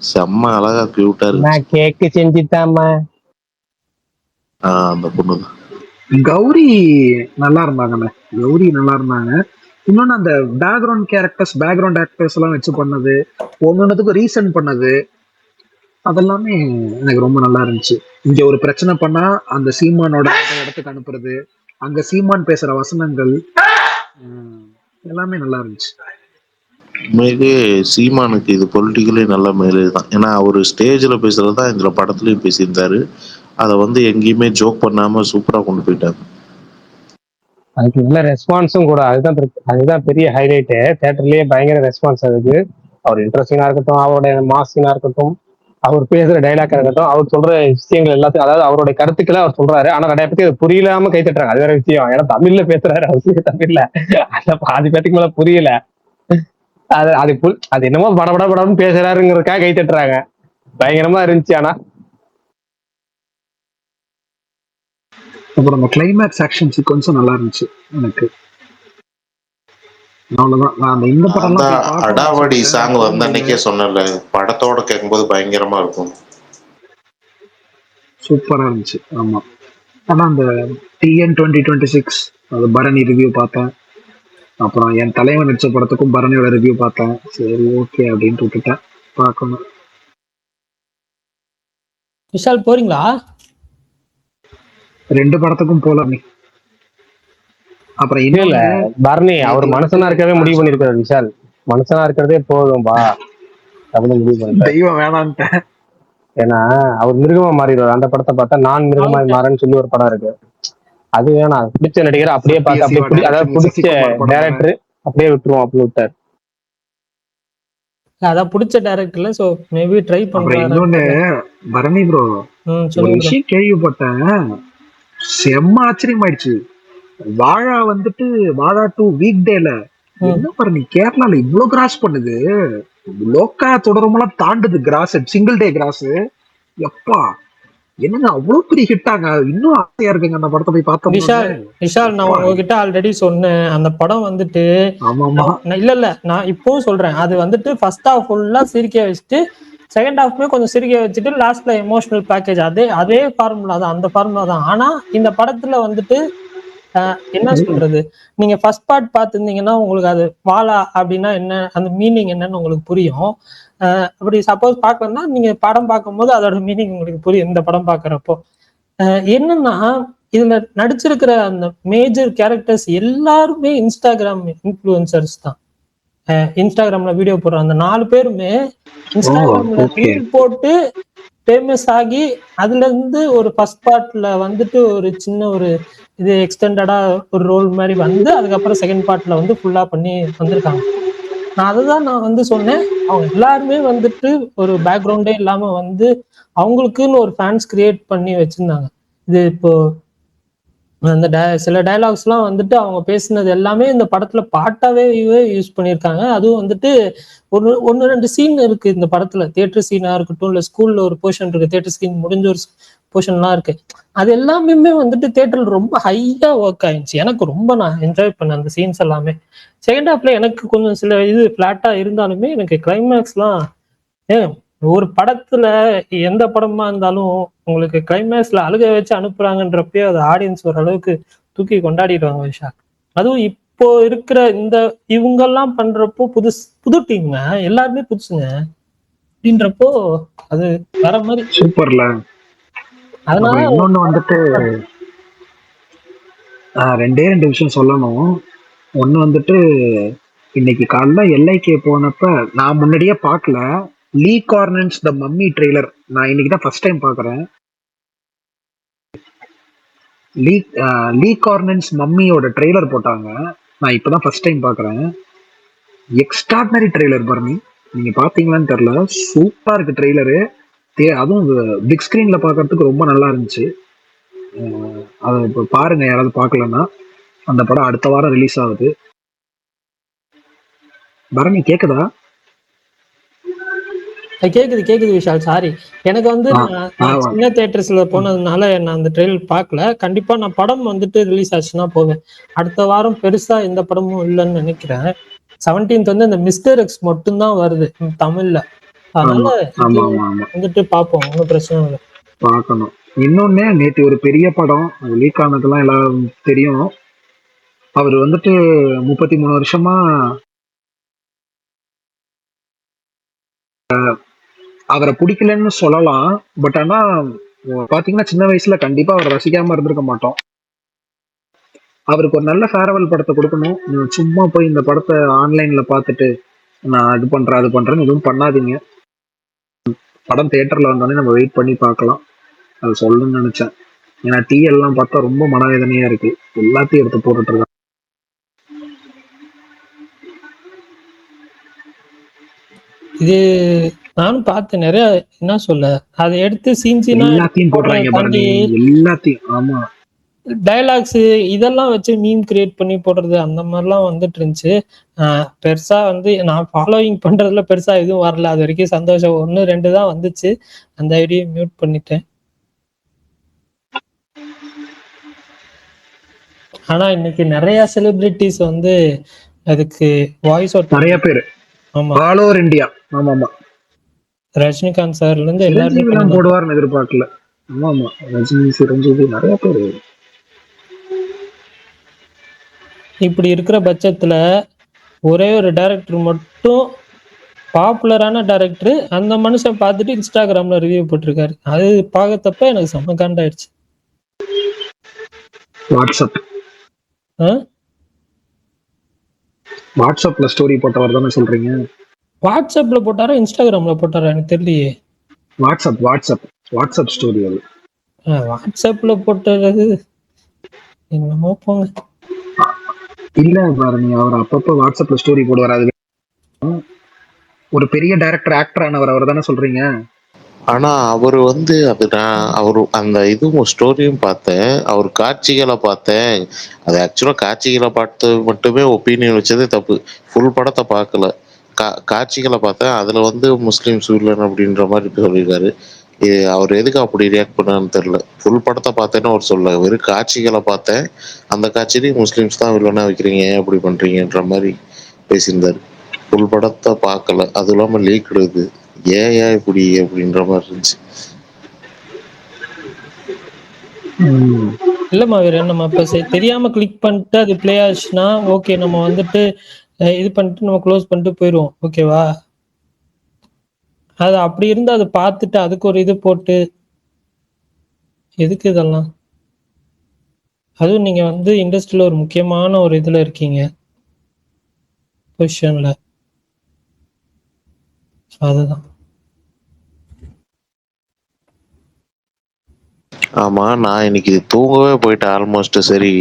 செம்ம அழகா கியூட்டா இருந்துச்சு. நான் கேக்கு செஞ்சுட்டாமா. அந்த பொண்ணு தான். கௌரி நல்லா இருந்தாங்கண்ணே. கௌரி நல்லா இருந்தாங்க. இன்னொன்னு அந்த பேக்ரவுண்ட் ஆக்டர்ஸ் எல்லாம் வச்சு பண்ணது, ஒன்னொன்னுக்கும் ரீசன் பண்ணது, அதெல்லாமே எனக்கு ரொம்ப நல்லா இருந்துச்சு. இங்க ஒரு பிரச்சனை பண்ணா அந்த சீமானோட அந்த இடத்துக்கு அனுப்புறது, அங்க சீமான் பேசுற வசனங்கள், உம், எல்லாமே நல்லா இருந்துச்சு. உண்மையிலேயே சீமானுக்கு இது பொலிட்டிக்கலி நல்ல மேலே தான். ஏன்னா அவர் ஸ்டேஜில் பேசுறது தான் இந்த படத்துலையும் பேசியிருந்தாரு. அதை வந்து எங்கேயுமே ஜோக் பண்ணாம சூப்பராக கொண்டு போயிட்டாரு. அதுக்கு நல்ல ரெஸ்பான்ஸும் கூட. அதுதான் பெரிய ஹைலைட்டு. தேட்டர்லயே பயங்கர ரெஸ்பான்ஸ் அதுக்கு. அவர் இன்ட்ரெஸ்டிங்கா இருக்கட்டும், அவருடைய மாசினா இருக்கட்டும், அவர் பேசுற டைலாக்கா இருக்கட்டும், அவர் சொல்ற விஷயங்கள் எல்லாத்தையும், அதாவது அவருடைய கருத்துக்களை அவர் சொல்றாரு. ஆனா நிறைய பேருக்கு அது புரியலாம கை தட்டுறாங்க. அது வேற விஷயம். ஏன்னா தமிழ்ல பேசுறாரு, அவசியம் தமிழ்ல. அதுல பாதி பேத்துக்கு மேல புரியல. அது என்னமோ படம்னு பேசுறாருங்கிறதுக்காக கை தட்டுறாங்க. பயங்கரமா இருந்துச்சு. ஆனா அப்புறம் அந்த கிளைமேக்ஸ் ஆக்ஷன் சீக்வன்ஸும் நல்லா இருந்துச்சு எனக்கு. அவ்வளவுதான். நான் அந்த இந்த படம் அடாவடி சாங் வந்த அன்னைக்கே சொன்னல, படத்தோட கேட்கும்போது பயங்கரமா இருக்கும். சூப்பரா இருந்துச்சு. ஆமா. ஆனா அந்த TN 2026 அது பரணி ரிவ்யூ பார்த்தேன். அப்புறம் என் தலைவன் நடிச்ச படத்துக்கும் பரணியோட ரிவ்யூ பார்த்தேன். சரி ஓகே அப்படின்ட்டு விட்டுட்டேன். பார்க்கணும். விஷால் போறீங்களா? 2 படத்துக்கும் போல நீ. அப்புறம் இல்ல பரணி அவர் மனுஷனா இருக்கவே முடிவு பண்ணிருக்காரு. விஷால் மனுஷனா இருக்கிறதே போதும்பா அப்படின்னு முடிவு பண்ணிட்டாரு. தெய்வம் வேணான்ட்ட. ஏன்னா அவர் மிருகமா மாறிடுவார். அந்த படத்தை பார்த்தா நான் மிருகமா மாறேன்னு சொல்லி ஒரு படம் இருக்கு. அது வேணாம். பிடிச்ச நடிகர் அப்படியே பார்த்து அப்படியே அதாவது பிடிச்ச டைரக்டர் அப்படியே விட்டுருவோம் அப்படின்னு விட்டார். அதான் பிடிச்ச டைரக்டர்ல சோ மேபி ட்ரை பண்றேன். இன்னொன்னு பரணி ப்ரோ, ஒரு விஷயம் கேள்விப்பட்டேன், செம்ம ஆச்சரியமாயிடுச்சு. வாழா வந்துட்டு வாழா 2 வீக் டேல என்ன பரணி கேரளால இவ்வளவு கிராஸ் பண்ணுது. லோக்கா தொடரமெல்லாம் தாண்டுது கிராஸ், சிங்கிள் டே கிராஸ். எப்பா என்னங்க அவ்வளவு பெரிய ஹிட் ஆங்க. இன்னும் ஆசையா இருக்குங்க அந்த படத்தை போய் பார்த்தோம். விஷால் நான் உங்ககிட்ட ஆல்ரெடி சொன்னேன், அந்த படம் வந்துட்டு இல்ல நான் இப்பவும் சொல்றேன், அது வந்துட்டு ஃபர்ஸ்ட் ஹாஃப் ஃபுல்லா சிரிக்க வச்சுட்டு செகண்ட் ஹாஃப்மே கொஞ்சம் சிரிக்க வச்சுட்டு லாஸ்ட்ல எமோஷனல் பேக்கேஜ் அதே ஃபார்முலா தான், அந்த ஃபார்முலா தான். ஆனா இந்த படத்துல வந்துட்டு என்ன சொல்றது, நீங்க ஃபர்ஸ்ட் பார்ட் பார்த்துருந்தீங்கன்னா உங்களுக்கு அது வாழா அப்படின்னா என்ன, அந்த மீனிங் என்னன்னு உங்களுக்கு புரியும். அப்படி சப்போஸ் பார்க்கலன்னா நீங்க படம் பார்க்கும்போது அதோட மீனிங் உங்களுக்கு புரியும். இந்த படம் பார்க்கறப்போ என்னன்னா இதுல நடிச்சிருக்கிற அந்த மேஜர் கேரக்டர்ஸ் எல்லாருமே இன்ஸ்டாகிராம் இன்ஃப்ளூயன்சர்ஸ் தான். இன்ஸ்டாகிராம்ல வீடியோ போடுற அந்த 4 பேருமே இன்ஸ்டாகிராம்ல ரீல் போட்டு ஃபேமஸ் ஆகி அதுல இருந்து ஒரு ஃபர்ஸ்ட் பார்ட்ல வந்துட்டு ஒரு சின்ன ஒரு இது எக்ஸ்டெண்டடா ஒரு ரோல் மாதிரி வந்து அதுக்கப்புறம் செகண்ட் பார்ட்ல வந்து ஃபுல்லா பண்ணி வந்திருக்காங்க. நான் அதுதான் நான் வந்து சொன்னேன், அவங்க எல்லாருமே வந்துட்டு ஒரு பேக்ரவுண்டே இல்லாம வந்து அவங்களுக்குன்னு ஒரு ஃபேன்ஸ் கிரியேட் பண்ணி வச்சிருந்தாங்க. இது இப்போ அந்த சில டைலாக்ஸ் எல்லாம் வந்துட்டு அவங்க பேசினது எல்லாமே இந்த படத்துல பாட்டாவே யூஸ் பண்ணியிருக்காங்க. அதுவும் வந்துட்டு ஒன்னு 2 சீன் இருக்கு இந்த படத்துல. தியேட்டர் சீனா இருக்கட்டும், இல்ல ஸ்கூல்ல ஒரு போர்ஷன் இருக்கு, தியேட்டர் சீன் முடிஞ்ச ஒரு போர்ஷன் எல்லாம் இருக்கு. அது எல்லாமே வந்துட்டு தியேட்டர்ல ரொம்ப ஹையா ஒர்க் ஆயிடுச்சு. எனக்கு ரொம்ப நான் என்ஜாய் பண்ணேன் அந்த சீன்ஸ் எல்லாமே. செகண்ட் ஹாஃப்ல எனக்கு கொஞ்சம் சில இது பிளாட்டா இருந்தாலுமே எனக்கு கிளைமேக்ஸ் எல்லாம் ஒரு படத்துல எந்த படமா இருந்தாலும் உங்களுக்கு கிளைமேக்ஸ்ல அழுக வச்சு அனுப்புறாங்கன்றப்பே அது ஆடியன்ஸ் ஓரளவுக்கு தூக்கி கொண்டாடிடுவாங்க விஷால். அதுவும் இப்போ இருக்கிற இந்த இவங்கெல்லாம் பண்றப்போ புது டீம்ங்க, எல்லாருமே புதுசுங்க அப்படின்றப்போ அது வர மாதிரி சூப்பர்ல. அதனால இன்னொன்னு வந்துட்டு 2 விஷயம் சொல்லணும். ஒண்ணு வந்துட்டு இன்னைக்கு காலைல LIK போனப்ப நான் முன்னாடியே பார்க்கல, லீ கார்னன்ஸ் த மம்மி ட்ரெய்லர் நான் இன்னைக்கு தான் ஃபர்ஸ்ட் டைம் பார்க்குறேன். லீ கார்னன்ஸ் மம்மியோட ட்ரெய்லர் போட்டாங்க. நான் இப்பதான் ஃபர்ஸ்ட் டைம் பார்க்குறேன். எக்ஸ்ட்ராடினரி ட்ரெய்லர் பரணி, நீங்க பாத்தீங்களான்னு தெரியல, சூப்பரா இருக்கு ட்ரெய்லரு. அதுவும் பிக் ஸ்கிரீன்ல பார்க்கறதுக்கு ரொம்ப நல்லா இருந்துச்சு. அதை இப்போ பாருங்க யாராவது பார்க்கலன்னா. அந்த படம் அடுத்த வாரம் ரிலீஸ் ஆகுது. பரணி கேக்குதா? கேக்குது விஷால். சாரி, எனக்கு வந்து சின்ன தியேட்டர்ஸ்ல போனதுனால நான் அந்த ட்ரெயிலர் பார்க்கல. கண்டிப்பா நான் படம் வந்துட்டு ரிலீஸ் ஆச்சுன்னா போவேன். அடுத்த வாரம் பெருசா எந்த படமும் இல்லைன்னு நினைக்கிறேன். 17th வந்து இந்த மிஸ்டர் எக்ஸ் மட்டும்தான் வருது தமிழ்ல. அதனால ஆமா இது ஆமா ஆமா ஆமா வந்துட்டு பார்ப்போம், ஒன்றும் பிரச்சனை இல்லை. பார்க்கணும். இன்னொன்னு, நேத்து ஒரு பெரிய படம் அது லீக் ஆனதெல்லாம் எல்லாம் தெரியும். அவர் வந்துட்டு 33 வருஷமா அவரை பிடிக்கலன்னு சொல்லலாம். பட் ஆனா பாத்தீங்கன்னா சின்ன வயசுல கண்டிப்பா அவரை ரசிக்காம இருந்திருக்க மாட்டோம். அவருக்கு ஒரு நல்ல ஃபேர்வெல் படத்தை கொடுக்கணும். நீங்க சும்மா போய் இந்த படத்தை ஆன்லைன்ல பார்த்துட்டு நான் அது பண்றேன் அது பண்றேன்னு எதுவும் பண்ணாதீங்க. படம் தியேட்டர்ல வந்தோடனே நம்ம வெயிட் பண்ணி பார்க்கலாம். அது சொல்லணும்னு நினைச்சேன். ஏன்னா எல்லாம் பார்த்தா ரொம்ப மனவேதனையா இருக்கு. எல்லாத்தையும் எடுத்து போட்டுட்டு இருக்காங்க. இது நானும் பார்த்தேன் நிறைய. என்ன சொல்ல, அதை எடுத்து சீன்ஸினா எல்லாத்தையும் போடுறாங்க பாருங்க, எல்லாத்தையும். ஆமா, டயலாக்ஸ் இதெல்லாம் வச்சு மீம் கிரியேட் பண்ணி போடுறது அந்த மாதிரிலாம் வந்துட்டு இருந்துச்சு. பெருசா வந்து நான் ஃபாலோவிங் பண்றதுல பெருசா எதுவும் வரல. அது வரைக்கும் சந்தோஷம். 1-2 தான் வந்துச்சு. அந்த ஐடியை மியூட் பண்ணிட்டேன். ஆனா இன்னைக்கு நிறைய செலிபிரிட்டிஸ் வந்து அதுக்கு வாய்ஸ் அவுட் நிறைய பேர். ஆமா, ஆல் ஓவர் இந்தியா. ஆமா ஆமா, ரஜினிகாந்த் சார்ல இருந்து சிரஞ்சீவி எல்லாம் எல்லாரும் போடுவார்னு எதிர்பார்க்கல. ஆமா ஆமா, ரஜினி, சிரஞ்சீவி, நிறைய பேர். இப்படி இருக்கிற பட்சத்துல ஒரே ஒரு டைரக்டர் மட்டும் பாப்புலரான டைரக்டர், அந்த மனுஷன் பார்த்துட்டு இன்ஸ்டாகிராம்ல ரிவ்யூ போட்டிருக்காரு. அது பார்க்கத்தப்ப எனக்கு செம்ம காண்டாயிடுச்சு. வாட்ஸ்அப்ல ஸ்டோரி போட்டவர் தானே சொல்றீங்க? வாட்ஸ்அப்ல போட்டாரா இன்ஸ்டாகிராம்ல போட்டாரா எனக்கு தெரியலையே. வாட்ஸ்அப் ஸ்டோரி அது. வாட்ஸ்அப்ல போட்டது என்னமோ போங்க. இல்ல பாருங்க, அவர் அப்பப்போ வாட்ஸ்அப்ல ஸ்டோரி போடுவார். அது ஒரு பெரிய டைரக்டர், ஆக்டர் ஆனவர் அவர் தானே சொல்றீங்க? ஆனா அவரு வந்து அது நான் அவரு அந்த இதுவும் ஸ்டோரியும் பார்த்தேன், அவர் காட்சிகளை பார்த்தேன். அது ஆக்சுவலா காட்சிகளை பார்த்து மட்டுமே ஒப்பீனியன் வச்சதே தப்பு. ஃபுல் படத்தை பார்க்கல, காட்சிகளை பார்த்தேன். அதுல வந்து முஸ்லீம்ஸ் வில்லன் அப்படின்ற மாதிரி சொல்லியிருக்காரு. அவர் எதுக்கு அப்படி ரியாக்ட் பண்ணான்னு தெரியல. ஃபுல் படத்தை பார்த்தேன்னு அவர் சொல்ல, வெறும் காட்சிகளை பார்த்தேன், அந்த காட்சியிலையும் முஸ்லீம்ஸ் தான் வில்லனா வைக்கிறீங்க, ஏன் அப்படி பண்றீங்கன்ற மாதிரி பேசியிருந்தாரு. ஃபுல் படத்தை பார்க்கல, அது இல்லாம லீக் எடுக்குது, ஏன் இப்படி அப்படின்ற மாதிரி இருந்துச்சு. இல்லம்மா, வேற நம்ம இப்ப தெரியாம கிளிக் பண்ணிட்டு அது பிளே ஆச்சுன்னா ஓகே, நம்ம வந்துட்டு இது பண்ணிட்டு நம்ம க்ளோஸ் பண்ணிட்டு போயிடுவோம். ஓகேவா? அது அப்படி இருந்து அதை பார்த்துட்டு அதுக்கு ஒரு இது போட்டு எதுக்கு இதெல்லாம்? அதுவும் நீங்க வந்து இண்டஸ்ட்ரியில ஒரு முக்கியமான ஒரு இதுல இருக்கீங்க, பொசிஷன்ல. அதுதான். ஆமா, நான் இன்னைக்கு தூங்கவே போயிட்டேன் ஆல்மோஸ்ட். சரி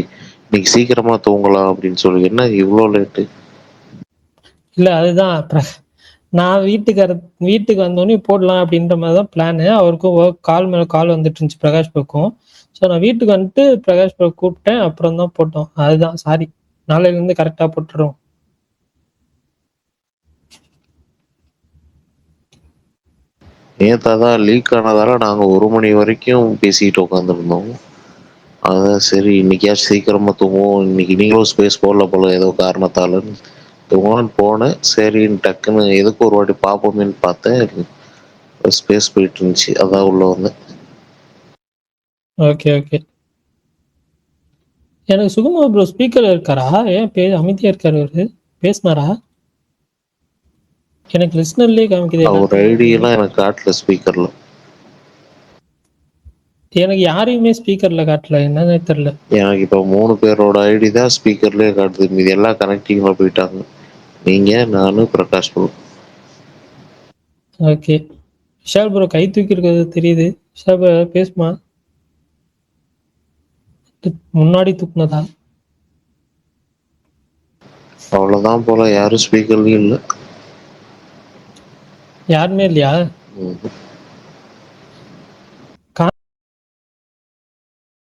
இன்னைக்கு சீக்கிரமா தூங்கலாம் அப்படின்னு சொல்லி, என்ன இவ்வளோ லேட்டு? இல்ல அதுதான் நான் வீட்டுக்கு வந்தோடனே போடலாம் அப்படின்ற மாதிரி தான் பிளானு. அவருக்கும் கால் மேல கால் வந்துட்டு இருந்துச்சு பிரகாஷ் பக்கம். ஸோ நான் வீட்டுக்கு வந்துட்டு பிரகாஷ் பக்கம் கூப்பிட்டேன், அப்புறம் தான் போட்டோம். அதுதான், சாரி. நாளையில இருந்து கரெக்டா போட்டுறோம். நேத்தாதான் லீக் ஆனதால நாங்க 1 மணி வரைக்கும் பேசிட்டு உட்காந்துருந்தோம். அதான் சரி இன்னைக்காச்சும் சீக்கிரமா தூங்குவோம், இன்னைக்கு நீங்களும் ஸ்பேஸ் போடல போல ஏதோ காரணத்தால தூங்கலான்னு போனேன். சரின்னு டக்குன்னு எதுக்கு ஒரு வாட்டி பார்ப்போமேன்னு பார்த்தேன், ஸ்பேஸ் போயிட்டு இருந்துச்சு, அதான் உள்ள வந்தேன். Okay okay. எனக்கு சுகுமா ப்ரோ ஸ்பீக்கர்ல இருக்காரா? ஏன் அமைதியா இருக்காரு அவரு? பேசினாரா? எனக்கு லிஸ்னர்லயே காமிக்குது. அவர் ஐடியெல்லாம் எனக்கு காட்டல ஸ்பீக்கர்ல. எனக்கு யாரையுமே ஸ்பீக்கர்ல காட்டல, என்னன்னு தெரியல. எனக்கு இப்போ 3 பேரோட ஐடி தான் ஸ்பீக்கர்லயே காட்டுது, மீது எல்லாம் கனெக்டிங்ல போயிட்டாங்க. நீங்க, நானு, Prakash bro. Okay. Vishal bro கை தூக்கி இருக்கிறது தெரியுது. விஷால் ப்ரோ பேசுமா? முன்னாடி தூக்குனதா? அவ்வளவுதான் போல, யாரும் ஸ்பீக்கர்லயும் இல்ல. யாருமே இல்லையா?